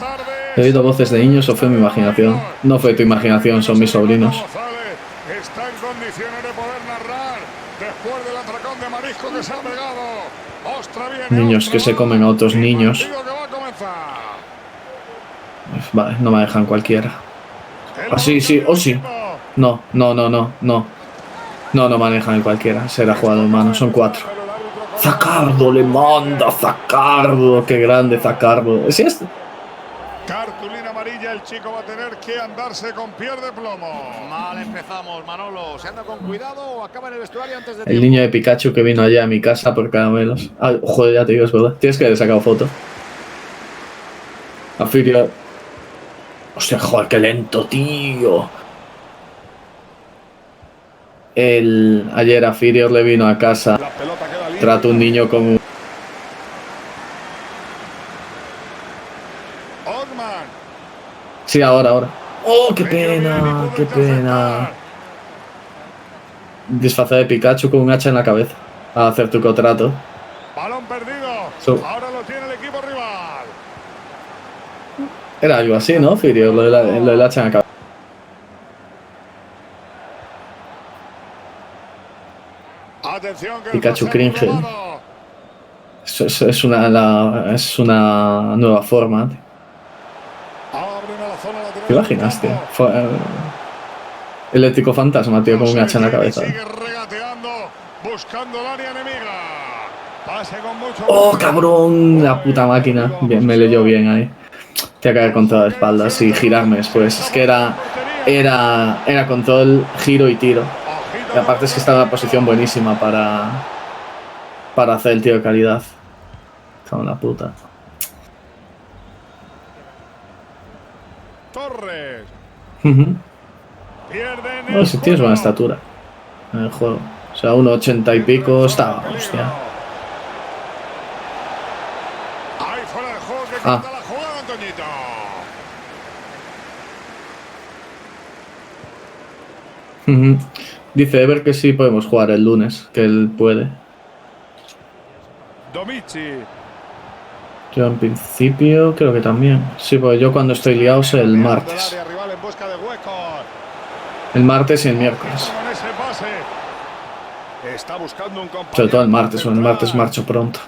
¿He oído voces de niños o fue mi imaginación? No fue tu imaginación, son mis sobrinos. Está en condiciones de poder narrar después del atracón de marisco que se ha pegado. Ostra viene, Niños que se comen a otros niños. Vale, no me dejan cualquiera. Ah, sí, oh sí. No. No manejan el cualquiera. Será jugado en mano, son 4. Zaccardo le manda, Zaccardo. Qué grande Zaccardo. ¿Es este? Cartulina amarilla, el chico va a tener que andarse con piel de plomo. Mal empezamos, Manolo. ¿Se anda con cuidado o acaba en el vestuario antes de El niño de Pikachu que vino allá a mi casa por caramelos. Ah, joder, ya te digo, es verdad. Tienes que haber sacado foto. Afiria. Hostia, joder, qué lento, tío. Ayer a Firior le vino a casa. Trato un niño con un... Sí, ahora. ¡Oh, qué pena! ¡Qué pena! Disfrazar de Pikachu con un hacha en la cabeza. A hacer tu contrato. Balón perdido. Ahora lo tiene el equipo rival. Era algo así, ¿no, Firior? Lo del hacha en la cabeza. Atención, que Pikachu cringe. Es una nueva forma. ¿Te imaginas, tío? Eléctrico fantasma, tío, con un hacha en la cabeza. Sigue regateando, buscando el área enemiga. Pase con mucho... ¡Oh, cabrón! La puta máquina. Bien, me leyó bien ahí. Te caer con toda la espalda y girarme después. Es que era control, giro y tiro. Y aparte es que está en una posición buenísima para hacer el tiro de calidad. Cago en la puta. Torres. Bueno, si tienes buena estatura en el juego. O sea, 1,80 y pico está. Hostia. Ahí fuera del juego que quita la jugada, Antoñito. Dice Ever que sí podemos jugar el lunes, que él puede. Domici. Yo en principio creo que también. Sí, porque yo cuando estoy liado es el martes. El martes y el miércoles. Está buscando un compañero. Sobre todo el martes, o el martes marcho pronto.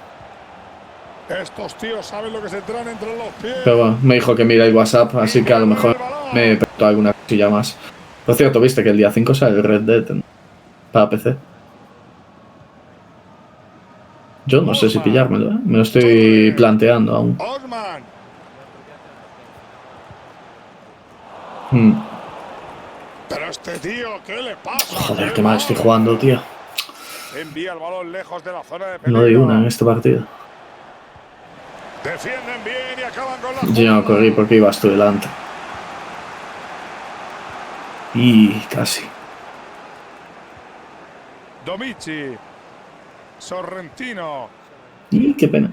Estos tíos saben lo que se traen entre los pies. Pero bueno, me dijo que mira el WhatsApp, así que a lo mejor me pregunto alguna cosilla más. Por cierto, viste que el día 5 sale el Red Dead para PC. Yo no sé si pillármelo, ¿eh? Me lo estoy planteando aún. Pero este tío, ¿qué le pasa? Joder, qué mal estoy jugando, tío. Envía el balón lejos de la zona de peligro. No doy una en este partido. Defienden bien y acaban con la... Yo no corrí porque ibas tú delante. Y casi. Domici. Sorrentino. Y qué pena.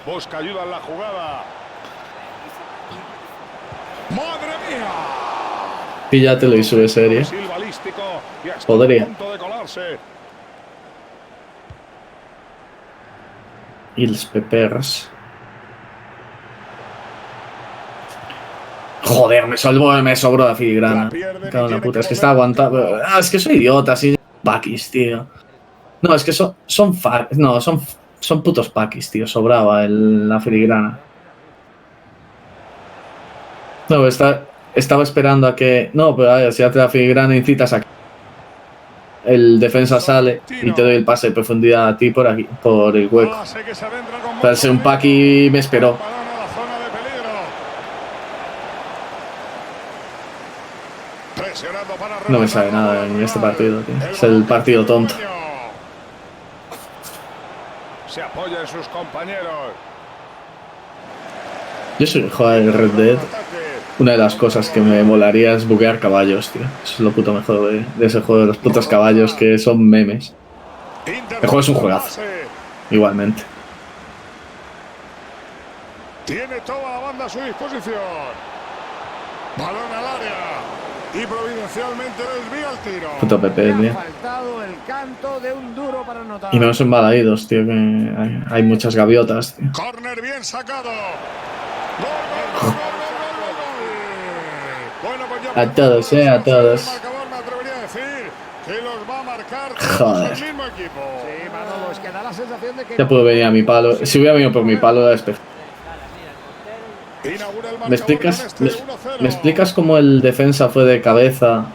Busca ayuda en la jugada. ¡Madre mía! Píllatelo y sube serie. Misil balístico y está Podría. a punto de colarse. Y los peperas. Joder, me sobró la filigrana. La pierde, Me cago en la ni puta, tiene es que que está mover. aguantando. Ah, es que soy idiota, así. Paquis, tío. No, es que son putos paquis, tío. Sobraba la filigrana. No, estaba esperando a que. No, pero a ver, si hace la filigrana incitas a que el defensa sale y te doy el pase de profundidad a ti por aquí, por el hueco. Pase que se adentra con Para ser un mucho paqui me esperó. balón a la zona de peligro. Presionando para No me sabe rematar nada el en este rival. partido, tío. Es balón el que partido tiene el tonto. dueño. Se apoya en sus compañeros. Yo soy jugar el Red Dead. Una de las cosas que me molaría es buguear caballos, tío. Eso es lo puto mejor de ese juego, de los putos caballos que son memes. El juego es un juegazo, igualmente. Tiene toda la banda a su disposición. Balón al área. Y providencialmente desvía el tiro. Puto Pepe, Le ha tío. faltado el canto de un duro para anotar. Y no son balaídos, tío, que hay muchas gaviotas, tío. Corner bien sacado. Gol, gol, gol, gol, gol, gol, gol. Bueno, pues ya A todos, a todos. el marcador, me atrevería a decir que los va a marcar Joder. todos el mismo equipo. Sí, Manolo, es que da la sensación de que... Ya puedo venir a mi palo. Si hubiera venido por mi palo, era espectacular. Inaugura el marcador ¿Me explicas, con este me, 1-0. me explicas cómo el defensa fue de cabeza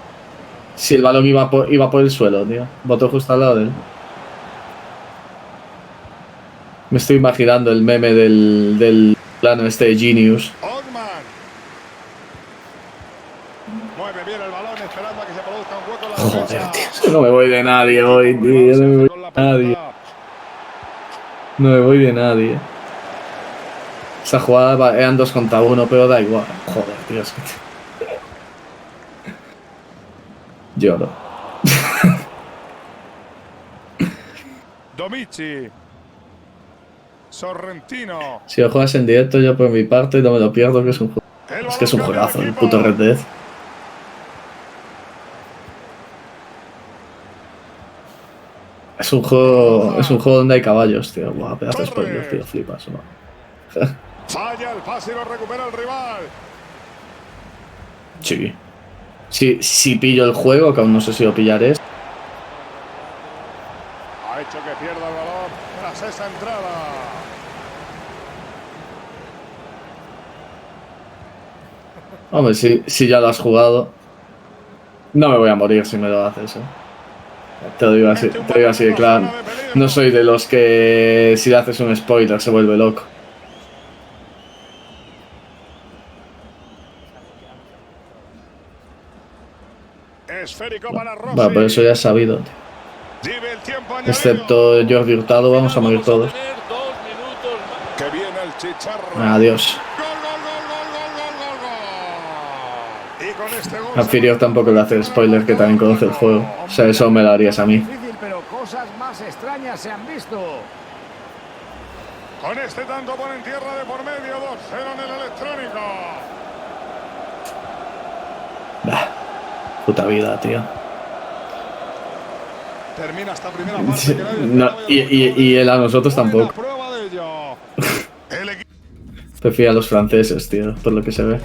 si el balón iba por el suelo, tío? Botó justo al lado de él. Me estoy imaginando el meme del plano este de Genius. Othman. Mueve bien el balón esperando a que se produzca un hueco en la Joder, defensa. tío. Es que no me voy de nadie hoy, tío. No me voy Con la de nadie. pelota. No me voy de nadie. Esa jugada eran 2 contra 1, pero da igual. Joder, tío, es que... Lloro. Domici. Sorrentino. Si lo juegas en directo, yo por mi parte no me lo pierdo, que es un juego. El Es que es un balón cambia juegazo, de el equipo. puto Red Dead. Es un juego donde hay caballos, tío. Buah, pedazo de spoiler, tío, flipas, ¿no? Falla el pase y lo recupera el rival. Sí. Si pillo el juego, que aún no sé si lo pillaré. Ha hecho que pierda el balón tras esa entrada. Hombre, si ya lo has jugado, no me voy a morir si me lo haces, ¿eh? Te lo digo así de claro. No soy de los que si le haces un spoiler se vuelve loco. Esférico para Rossi. Bueno, pero eso ya es sabido, tío. Vive el tiempo añadido. Excepto Jordi Hurtado, vamos a morir todos. tener 2 minutos más. Que viene el chicharro. Adiós. Gol, gol, gol, gol, gol, gol, gol, gol. Y con este gol. A Firior tampoco le hace spoiler, que también conoce el juego. O sea, eso me lo harías a mí. Difícil, pero cosas más extrañas se han visto. Con este tanto ponen tierra de por medio. 2-0 en el electrónico. Bah, puta vida, tío. Termina esta primera parte. Sí, que nadie no, esperaba y él a nosotros Buena tampoco. prueba de ello. El equipo. Prefiero a los franceses, tío, por lo que se ve.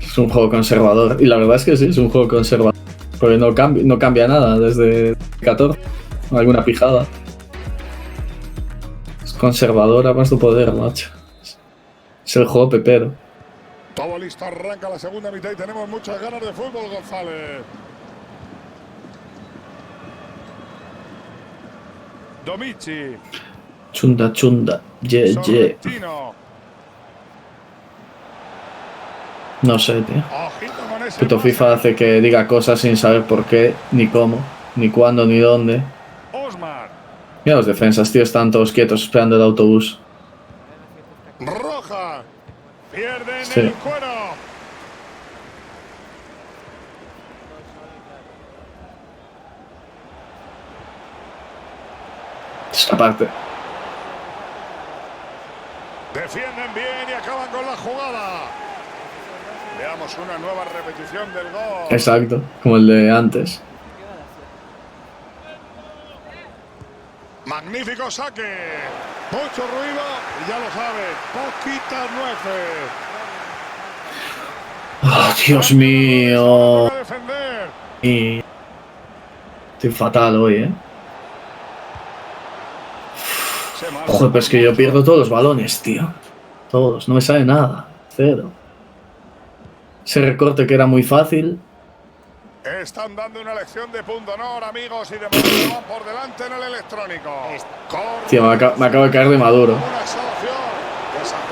Es un juego conservador. Y la verdad es que sí, es un juego conservador. Porque no cambia nada desde 14. Alguna pijada. Es conservador a más tu poder, macho. Es el juego pepero. Todo listo, arranca la segunda mitad y tenemos muchas ganas de fútbol, González. Domici. Chunda. Ye. Sorrentino. No sé, tío. Ojito con ese Puto pase. FIFA hace que diga cosas sin saber por qué, ni cómo, ni cuándo, ni dónde. Osman. Mira los defensas, tío, están todos quietos esperando el autobús. Rojas. Sí. el cuero. Esta parte. Defienden bien y acaban con la jugada. Veamos una nueva repetición del gol. Exacto, como el de antes. Magnífico saque. Mucho ruido y ya lo saben, poquitas nueces. ¡Oh, Dios mío! A defender. Y... Estoy fatal hoy, ¿eh? Se marcha Joder, pero es que yo pierdo todos los balones, tío. Todos, no me sale nada. Cero. Ese recorte que era muy fácil. Están dando una lección de punto honor, amigos, y de momento van por delante en el electrónico. Tío, me acabo de caer de maduro. Una exhalación.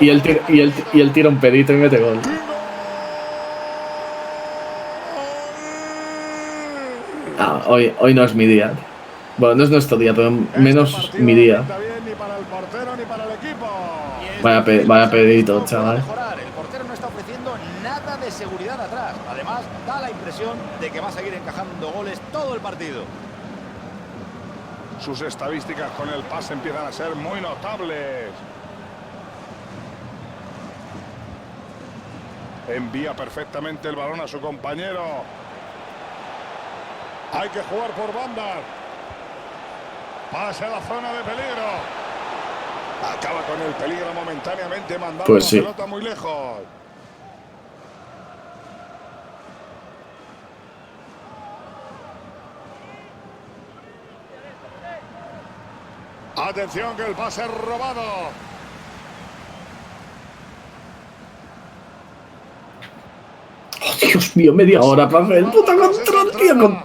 Y él tira un pedito y mete gol. Ah, hoy no es mi día. Bueno, no es nuestro día, pero menos mi día. No pinta bien ni para el portero ni para el equipo. Vaya pedito, chaval. El portero no está ofreciendo nada de seguridad atrás. Además, da la impresión de que va a seguir encajando goles todo el partido. Sus estadísticas con el pase empiezan a ser muy notables. Envía perfectamente el balón a su compañero. Hay que jugar por banda. Pase a la zona de peligro. Acaba con el peligro momentáneamente, mandando Pues la sí. pelota muy lejos. Atención que el pase es robado. Oh, Dios mío, media hora para hacer el puto control, tío.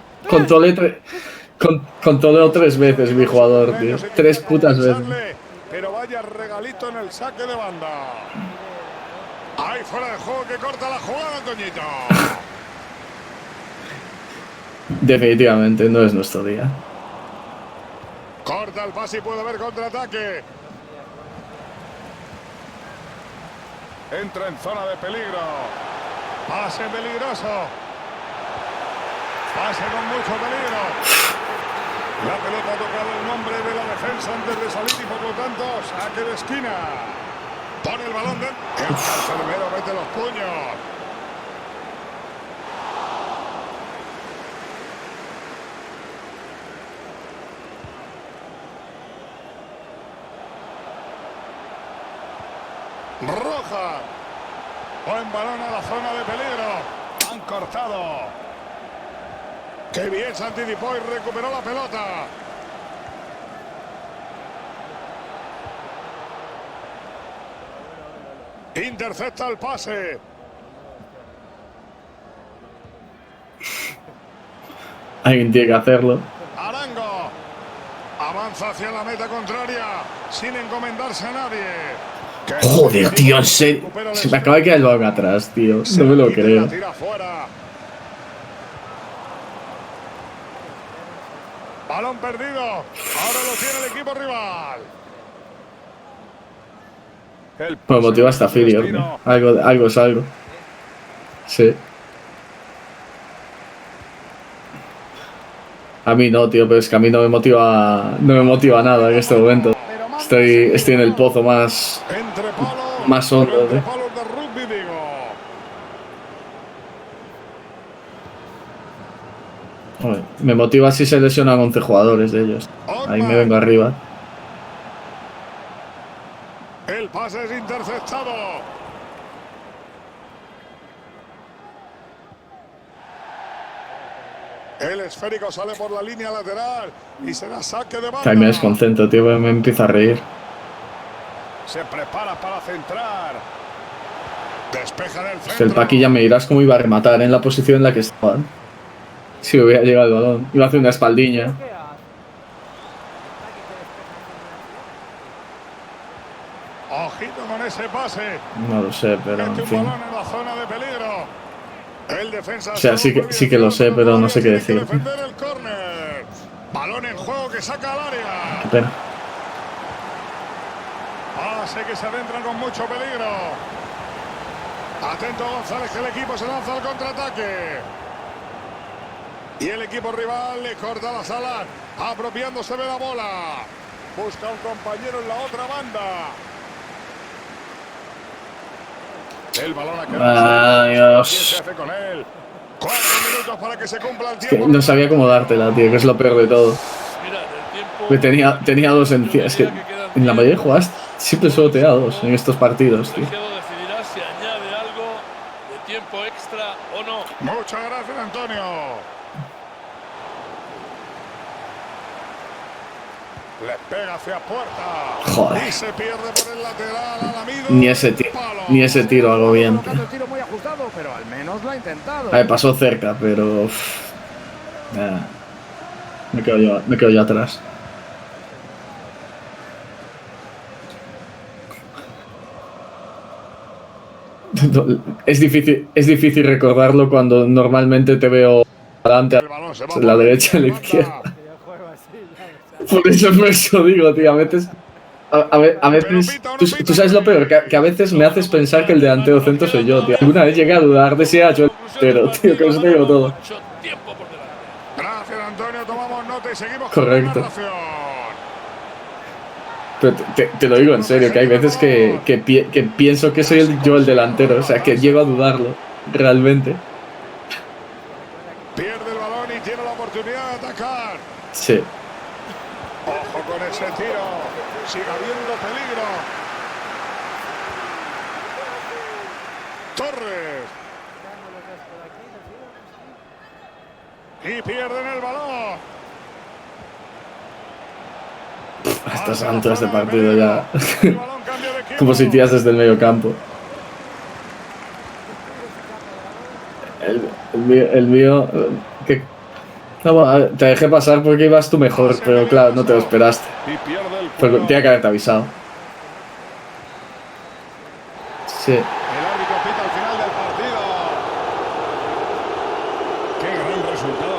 Controleo 3 veces mi jugador, tío. 3 putas veces. Pero vaya regalito en el saque de banda. Ahí fuera de juego que corta la jugada, Toñito. Definitivamente no es nuestro día. Corta el pase y puede haber contraataque. Entra en zona de peligro. Pase peligroso. Pase con mucho peligro. La pelota ha tocado el nombre de la defensa antes de salir y por lo tanto saque de esquina. Pone el balón dentro. El cancerbero mete los puños. Roja. Buen balón a la zona de peligro. Han cortado. Qué bien se anticipó y recuperó la pelota. Intercepta el pase. Alguien tiene que hacerlo. Arango. Avanza hacia la meta contraria sin encomendarse a nadie. Joder, tío, en serio. Se me acaba de quedar el balón atrás, tío. No me lo creo. Tira fuera. Balón perdido. Ahora lo tiene el equipo rival. Me motiva hasta Filior. Algo es algo. Sí. A mí no, tío, pero es que a mí no me motiva nada en este momento. Estoy en el pozo más hondo, tío. Joder, me motiva si se lesionan 11 jugadores de ellos. Ahí me vengo arriba. El pase es interceptado. El esférico sale por la línea lateral y será saque de banda. Ahí me desconcentro, tío, me empiezo a reír. Se prepara para centrar. Despeja del centro. Pues el Paqui ya me dirás cómo iba a rematar en la posición en la que estaba. Si hubiera llegado el balón. Iba a hacer una espaldiña. Ojito con ese pase. No lo sé, pero Mete en un fin. balón en la zona de peligro. El defensa. O sea, sí que lo sé, pero no sé qué decir. Defender el córner. Balón en juego que saca al área. Qué pena. Pase que se adentran con mucho peligro. Atento González, que el equipo se lanza al contraataque. Y el equipo rival le corta las alas, apropiándose de la bola. Busca un compañero en la otra banda. El balón ha quedado. Dios. ¿Qué se hace con él? 4 minutos para que se cumpla el Es que tiempo. no sabía cómo dártela, tío, que es lo peor de todo. Mira, el tiempo. Que tenía dos encima. Es que en la mayoría de jugadas siempre solo te da dos en estos partidos, tío. El colegiado decidirá si añade algo de tiempo extra o no. Muchas gracias, Antonio. Le pega hacia puerta. Joder. Y se pierde por el lateral. Alamido. Ni ese tiro hago bien, tío. Colocando el tiro muy ajustado, pero al menos lo ha intentado. A ver, pasó cerca, pero... me quedo yo atrás. Es difícil recordarlo cuando normalmente te veo adelante, El balón se va a la por derecha, a la banda. izquierda. Que yo juego así, ya. Por eso digo, tío, a veces... A veces, tú sabes lo peor, que a veces me haces pensar que el delantero centro soy yo, tío. Alguna vez llegué a dudar de si era yo el delantero, tío, que os digo todo. Mucho tiempo por delante. Gracias, Antonio. Tomamos nota y seguimos Correcto. con la narración. Pero te lo digo en serio, que hay veces que pienso que soy yo el delantero, o sea, que llego a dudarlo, realmente. Pierde el balón y tiene la oportunidad de atacar. Sí. Ojo con ese tiro. Sigue habiendo peligro. Torres. Y pierden el balón. A estas alturas de partido ya. El balón cambia de equipo. Como si tiras desde el medio campo. El mío que... No, bueno, te dejé pasar porque ibas tú mejor, pero claro, no te lo esperaste. Y pierde el Pero juego. tenía que haberte avisado. Sí. El árbitro pita al final del partido. Qué gran resultado.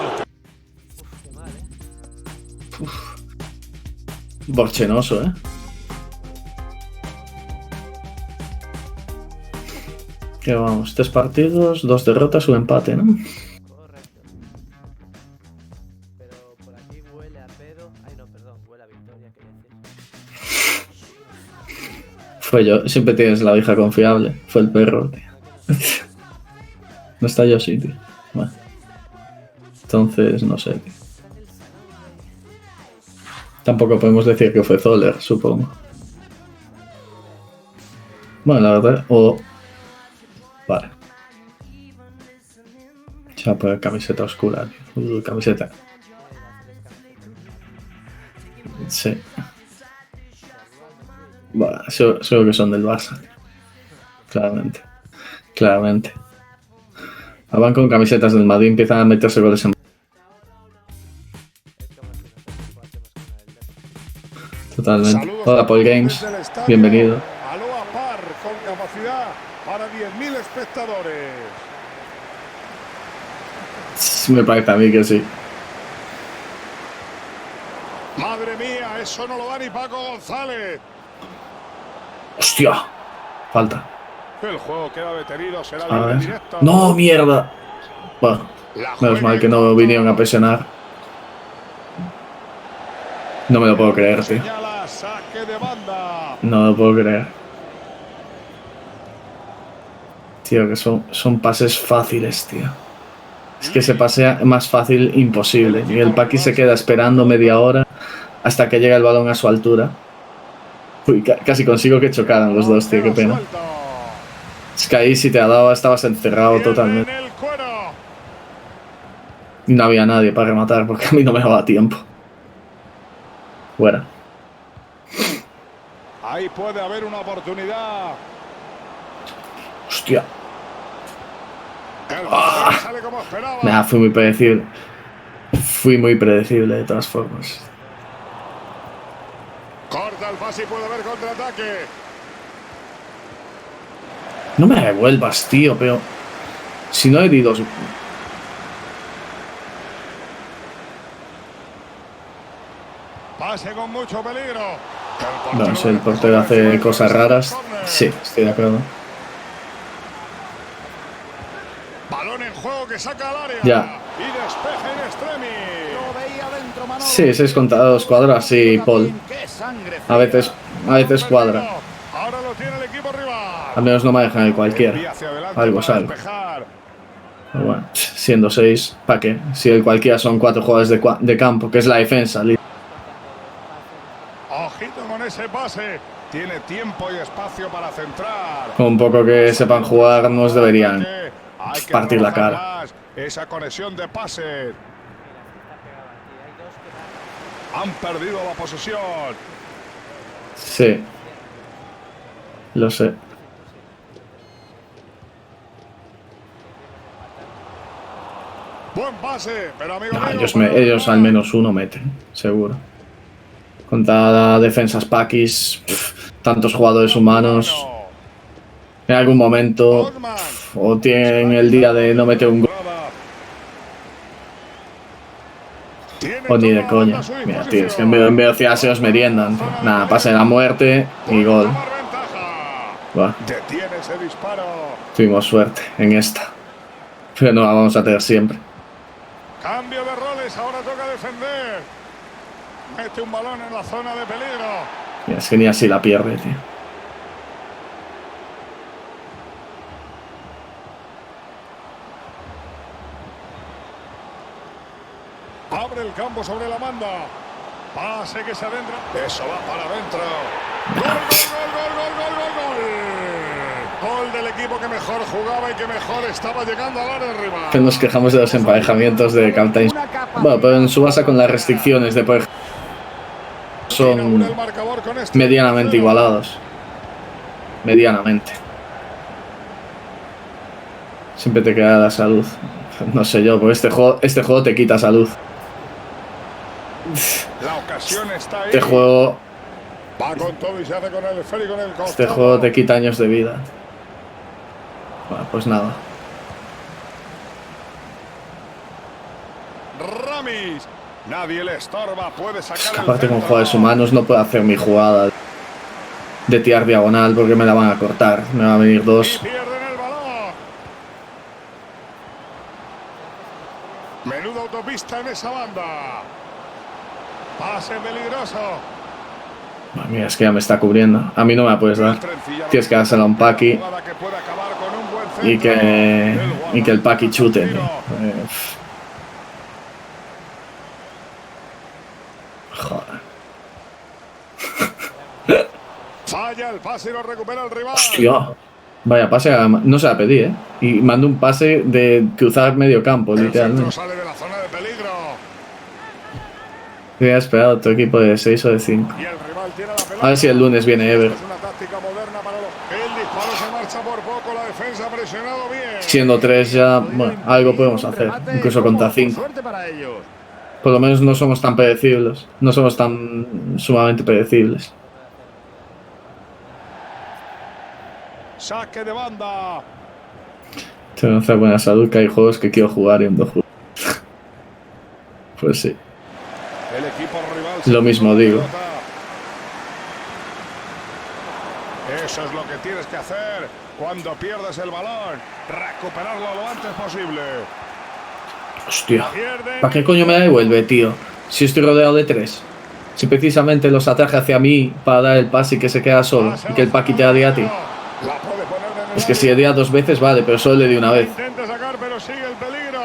Qué mal, Borchenoso, ¿eh? Que vamos, 3 partidos, 2 derrotas, un empate, ¿no? correcto. Pero por aquí huele a pedo. Ay, no, perdón, huele a victoria, quería decir. Fue yo, siempre tienes la hija confiable. Fue el perro, tío. No está yo, sí, tío. Bueno. Entonces, no sé, tío. Tampoco podemos decir que fue Zoller, supongo. Bueno, la verdad, vale. Ya, pues camiseta oscura, tío. Camiseta. Sí. Bueno, seguro que son del Barça. Claramente. Claramente. Van con camisetas del Madrid, empiezan a meterse goles en... Totalmente. Saludos Hola, a Paul todos Games. desde el estadio Bienvenido. Aloha Park, con capacidad para 10.000 espectadores. Me parece a mí que sí. Madre mía, eso no lo da ni Paco González. ¡Hostia! Falta. El juego queda detenido, será A libre ver. directo. ¡No, mierda! Bueno, La menos juega mal que no Tonto. vinieron a presionar. No me lo puedo creer, tío. Señala saque de banda. No me lo puedo creer. Tío, que son pases fáciles, tío. Es que se pasea más fácil imposible. Y el Paqui se queda esperando media hora hasta que llega el balón a su altura. Uy, casi consigo que chocaran los dos, tío, qué pena. Suelto. Es que ahí si te ha dado estabas encerrado Pierde totalmente. en el cuero. Y no había nadie para rematar porque a mí no me daba tiempo. Fuera. Ahí puede haber una oportunidad. Hostia. El balón sale como esperaba. Nah, fui muy predecible. Fui muy predecible de todas formas. Corta el pase y puede haber contraataque. No me devuelvas, tío, pero... Si no he herido... Pase con mucho peligro. No sé, el portero hace cosas raras. Sí, estoy de acuerdo. Balón en juego que saca al área. Ya. Y despeja in extremis. Lo veía dentro, Manolo. Sí, 6 contra 2 cuadra así, Paul. Qué sangre A veces cuadra. Ahora lo tiene el equipo rival. Al menos no me dejan el cualquiera. Envía hacia adelante Algo para salgo. despejar. Pero bueno, siendo 6, ¿para qué? Si el cualquiera son 4 jugadores de campo, que es la defensa. Ojito con ese pase. Tiene tiempo y espacio para centrar. Con un poco que sepan jugar, nos deberían Hay que partir la trabajar cara. más esa conexión de pase. Han perdido la posesión. Sí. Lo sé. Buen pase, pero amigo No, mío, ellos al menos uno meten, seguro. Contra defensas paquis, tantos jugadores humanos. En algún momento, o tienen el día de no meter un gol, o ni de coña. Mira, tío, es que en velocidad se os meriendan. Tío. Nada, pase la muerte y gol. Buah, Detiene ese disparo. tuvimos suerte en esta. Pero no la vamos a tener siempre. Cambio de roles, ahora toca defender. Mete un balón en la zona de peligro. Mira, es que ni así la pierde, tío. Abre el campo sobre la banda. Pase que se adentra. Eso va para adentro. ¡Gol, gol, gol, gol, gol, gol, gol! Gol del equipo que mejor jugaba y que mejor estaba llegando al área rival. Que nos quejamos de los emparejamientos de Captain. Bueno, pero en su base con las restricciones de poder son medianamente igualados. Medianamente. Siempre te queda la salud. No sé yo, porque este juego te quita salud. La ocasión está ahí. Este juego Va con todo y se hace con el esférico en el costado. Este juego te quita años de vida. Bueno, pues nada. Ramis. Nadie le estorba, puede sacar el Aparte con centro. jugadores humanos no puedo hacer mi jugada de tirar diagonal porque me la van a cortar. Me van a venir Y dos. pierden el balón. Menuda autopista en esa banda. Pase peligroso. Madre mía, es que ya me está cubriendo. A mí no me la puedes dar. Tienes que dársela a un Paqui Jugada que puede acabar con un buen centro. y que el Paqui chute. Tiro. Joder. Falla el pase y lo recupera el rival. Hostia. Vaya pase, no se la pedí, ¿eh? Y mando un pase de cruzar medio campo, El centro literalmente. sale de la zona de peligro. Hubiera esperado otro equipo de 6 o de 5. Y el rival tiene la pelota. A ver si el lunes viene Ever. Es una táctica moderna para los... El disparo se marcha por poco, la defensa ha presionado bien. Siendo 3 ya, bueno, algo podemos hacer. Incluso contra 5. Suerte para ellos. Por lo menos no somos tan predecibles. No somos tan sumamente predecibles. Saque de banda. Tengo que hacer buena salud, que hay juegos que quiero jugar y no juego. Pues sí. El equipo rival Lo mismo digo. Eso es lo que tienes que hacer cuando pierdes el balón. Recuperarlo lo antes posible. Hostia. ¿Para qué coño me da y vuelve, tío? Si estoy rodeado de 3. Si precisamente los atraje hacia mí para dar el pase y que se queda solo. Y que el Paqui te dé a ti. La puede poner en el Es que si área. le di a 2 veces, vale, pero solo le di una vez. Intenta sacar, pero sigue el peligro.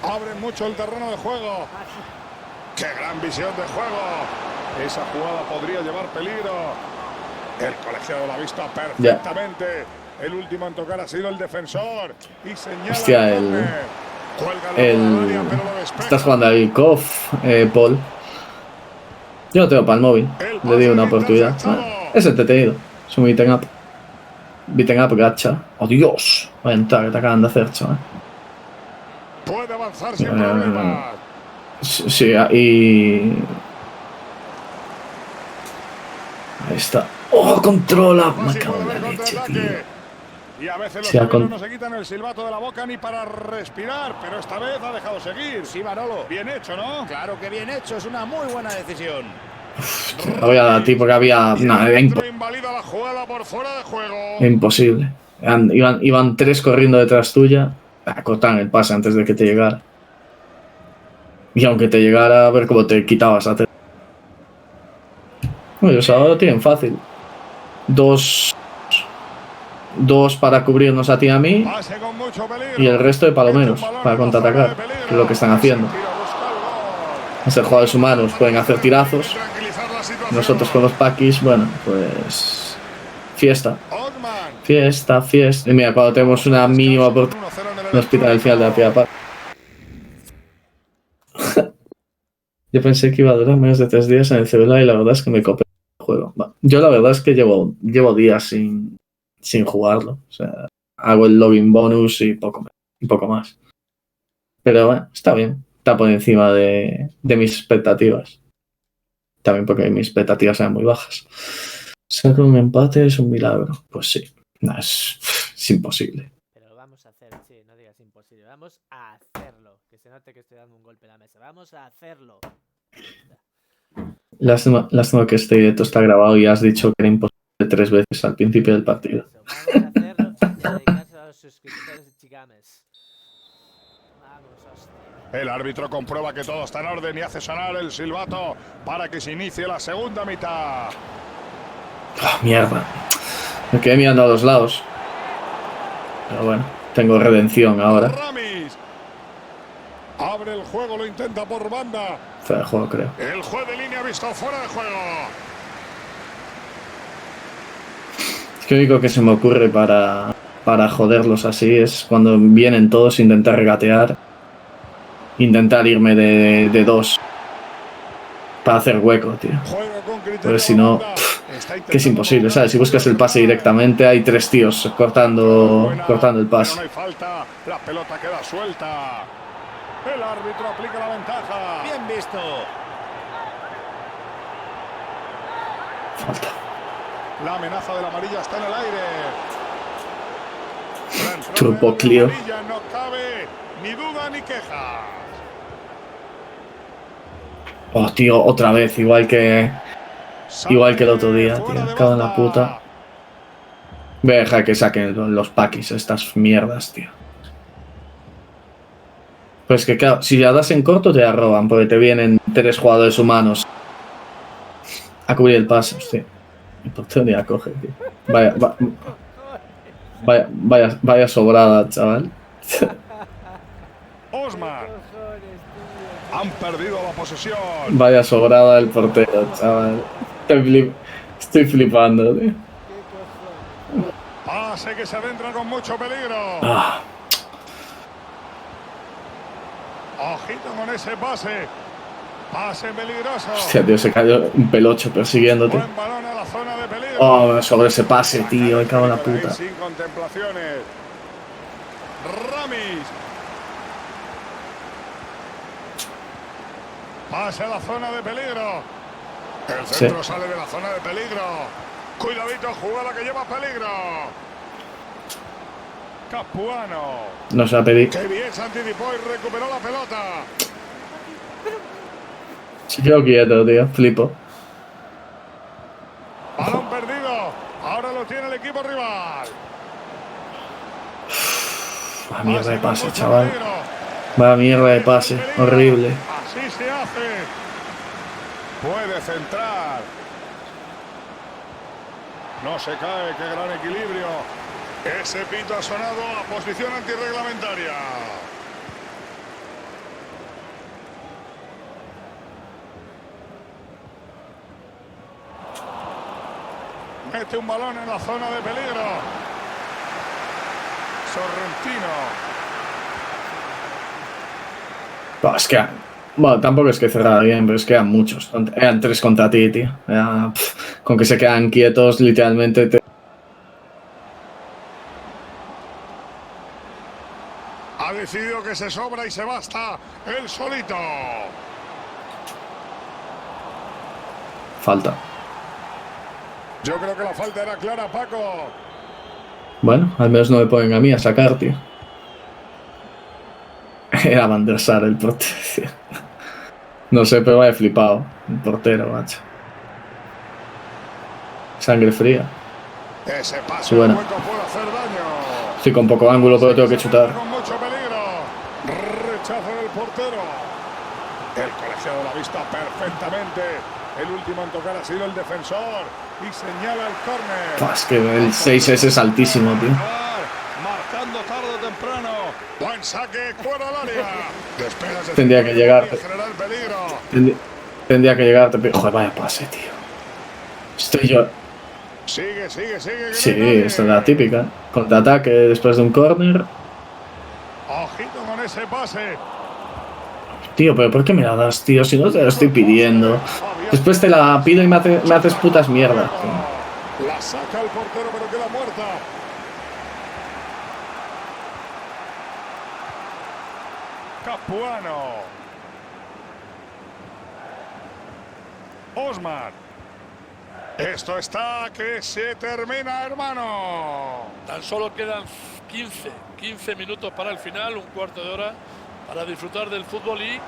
Abren mucho el terreno de juego. ¡Qué gran visión de juego! Esa jugada podría llevar peligro. El colegiado lo ha visto perfectamente. El último en tocar ha sido el defensor. Y señala Hostia, el córner. Cuelga la bola al área, pero lo despeja. Estás jugando al KOF, Paul. Yo lo tengo para el móvil. Le di una oportunidad. Es entretenido. Es un beaten up. Beaten up gacha. ¡Oh, Dios! Vaya entrada que te acaban de hacer, chaval. Puede avanzar sin problemas. Sí, y... Ahí está. ¡Oh, controla! Me Casi cago puede en la haber leche, contraataque. tío. Y a veces los Sí, árbitros no se quitan el silbato de la boca ni para respirar, pero esta vez ha dejado seguir. Sí, Manolo. Bien hecho, ¿no? Claro que bien hecho, es una muy buena decisión. La voy a dar a ti porque había... Nada, era Dentro y invalida la jugada por fuera de juego. Imposible. Iban 3 corriendo detrás tuya. Cortaban el pase antes de que te llegara. Y aunque te llegara, a ver cómo te quitabas a Bueno, ellos ahora lo tienen fácil. Dos para cubrirnos a ti y a mí. Pase con mucho peligro. Y el resto de palomeros para contraatacar. Que es lo que están haciendo. Al ser jugadores humanos pueden hacer tirazos. Nosotros con los paquis, bueno, pues... Fiesta. Fiesta. Y mira, cuando tenemos una mínima oportunidad, nos pitan el final de la primera parte. Yo pensé que iba a durar menos de 3 días en el celular y la verdad es que me copé el juego. Yo la verdad es que llevo días sin jugarlo. O sea, hago el login bonus y poco más. Pero bueno, está bien. Está por encima de mis expectativas. También porque mis expectativas eran muy bajas. Sacar un empate es un milagro. Pues sí. No, es imposible. Pero lo vamos a hacer, sí, no digas imposible. Vamos a hacerlo. Que se note que estoy dando un golpe en la mesa. Vamos a hacerlo. Lástima que este directo está grabado y has dicho que era imposible 3 veces al principio del partido. Vamos a hacerlo y dedicarse a los suscriptores de Chigames. Vamos, hostia. El árbitro comprueba que todo está en orden y hace sonar el silbato para que se inicie la segunda mitad. Oh, mierda. Me quedé mirando a los lados. Pero bueno, tengo redención ahora. Ramis abre el juego, lo intenta por banda. Fuera de juego, creo. El juez de línea ha visto fuera de juego. Es que lo único que se me ocurre para joderlos así es cuando vienen todos intentar regatear. Intentar irme de 2 para hacer hueco, tío. Pero si no, que es imposible, ¿sabes? Si buscas el pase directamente, hay 3 tíos cortando el pase. No hay falta, la pelota queda suelta. El árbitro aplica la ventaja. Bien visto. Falta. La amenaza de la amarilla está en el aire. Turbo Clio. No cabe ni duda ni queja. Oh, tío, otra vez, igual que el otro día, tío. Cago en la puta. Voy a dejar que saquen los paquis, estas mierdas, tío. Pues que claro, si ya das en corto te arroban, porque te vienen 3 jugadores humanos a cubrir el pase, hostia. ¿Y por qué ni la coge, tío? Vaya sobrada, chaval. Osman. Han perdido la posesión. Vaya sobrada el portero, chaval. Estoy flipando, tío. Pase que se adentra con mucho peligro. Ah. Ojito con ese pase. Pase peligroso. Hostia, tío, se cayó un pelocho persiguiéndote. Buen balón a la zona de peligro. Oh, sobre ese pase, tío, me cago en la puta. Sin contemplaciones. Ramis. Pase a la zona de peligro. El centro sale de la zona de peligro. Cuidadito, jugada que lleva peligro. Capuano. No se ha pedido. Qué bien se anticipó y recuperó la pelota. Se quedó quieto, tío, flipo. Balón perdido. Ahora lo tiene el equipo rival. Vaya mierda de pase, chaval. Vaya mierda de pase, horrible. Así se hace. Puede centrar. No se cae, qué gran equilibrio. Ese pito ha sonado a posición antirreglamentaria. Mete un balón en la zona de peligro. Sorrentino. No, es que... Bueno, tampoco es que cerrara bien, pero es que eran muchos. Eran 3 contra ti, tío. Con que se quedan quietos, literalmente... Ha decidido que se sobra y se basta él solito. Falta. Yo creo que la falta era clara, Paco. Bueno, al menos no me ponen a mí a sacar, tío. Era Van der Sar el portero, tío. No sé, pero vaya flipado. El portero, macho. Sangre fría. Ese pase Sí, bueno. hueco puede hacer daño. Sí, con poco ángulo, pero tengo que chutar. Con mucho peligro. Rechazo del portero. El colegiado lo ha visto perfectamente. El último en tocar ha sido el defensor. Y señala el córner. Es que el 6 es altísimo, tío. Marcando tarde o temprano. Buen saque, fuera del área. Despegas de Tendría que llegar. generar peligro. Tendría que llegar. Joder, vaya pase, tío. Estoy yo. Sigue. Sí, esta es la típica. Contraataque después de un córner. Ojito con ese pase. Tío, pero ¿por qué me la das, tío? Si no te la estoy pidiendo. Después te la pido y me haces putas mierdas, tío. La saca el portero, pero queda muerta. Capuano. Osman. Esto está que se termina, hermano. Tan solo quedan 15 minutos para el final, un cuarto de hora para disfrutar del fútbol y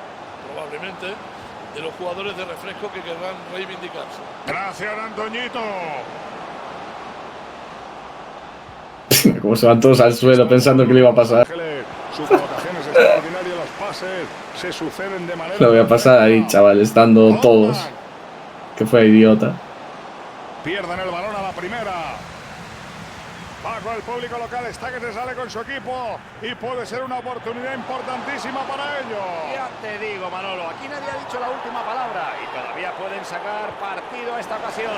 probablemente de los jugadores de refresco que querrán reivindicarse. Gracias, Antoñito. Como se van todos al suelo pensando que le iba a pasar. Su colocación es extraordinaria, los pases se suceden de manera... Lo voy a pasar ahí, chaval, estando todos. Que fue idiota. Pierden el balón a la primera. Bajo el público local está que se sale con su equipo y puede ser una oportunidad importantísima para ellos. Ya te digo, Manolo, aquí nadie ha dicho la última palabra y todavía pueden sacar partido a esta ocasión.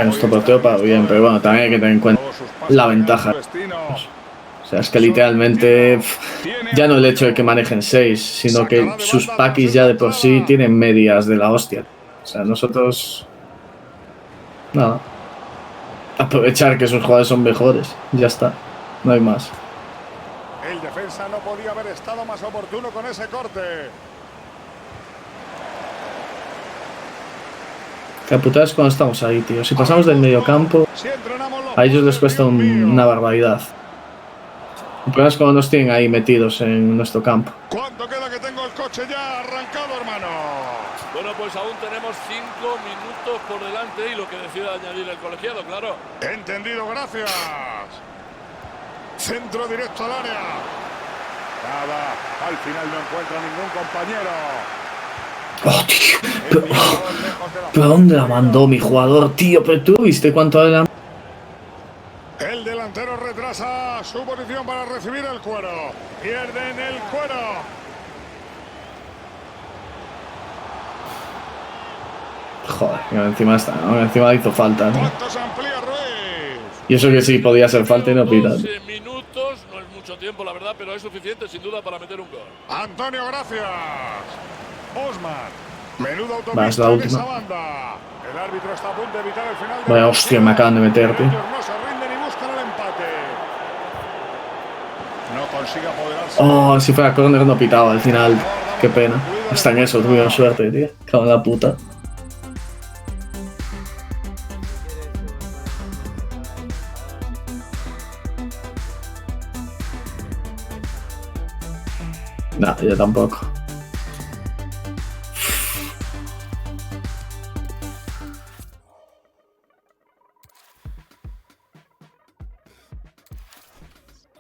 Nuestro portero para bien, pero bueno, también hay que tener en cuenta la ventaja. O sea, es que literalmente ya no el hecho de que manejen 6, sino que sus paquis ya de por sí tienen medias de la hostia. O sea, nosotros... Nada. Aprovechar que sus jugadores son mejores. Ya está. No hay más. El defensa no podía haber estado más oportuno con ese corte. La putada es cuando estamos ahí, tío. Si pasamos del medio campo, a ellos les cuesta una barbaridad. El problema es cuando nos tienen ahí metidos en nuestro campo. ¿Cuánto queda que tengo el coche ya arrancado, hermano? Bueno, pues aún tenemos 5 minutos por delante y lo que decida añadir el colegiado, claro. Entendido, gracias. Centro directo al área. Nada, al final no encuentra ningún compañero. Oh, tío. ¿Pero dónde la mandó mi jugador, tío? ¿Pero tú viste cuánto era? El delantero retrasa su posición para recibir el cuero. Pierden el cuero. Joder, encima hizo falta, ¿no? ¿Cuántos amplía Ruiz? Y eso que sí podía ser falta y no pita. 12 minutos, no es mucho tiempo la verdad, pero es suficiente sin duda para meter un gol. Antonio, gracias. Osman. Menudo Va, es autopista la en última. esa banda. El árbitro está a punto de evitar el final. Vaya hostia, me acaban de meter, tío. Ellos no se rinden y buscan el empate. No consigue apoderarse. Oh, si fuera córner no pitaba al final. Qué pena. Hasta en eso tuvieron suerte, tío. Cago en la puta. Nah, yo tampoco.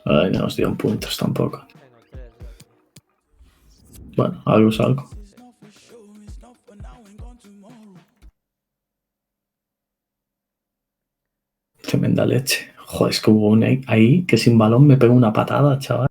Ay, no nos dieron puntos tampoco. Tengo 3 ya. Bueno, algo es algo. Tremenda leche. Joder, es que hubo un ahí que sin balón me pegó una patada, chaval.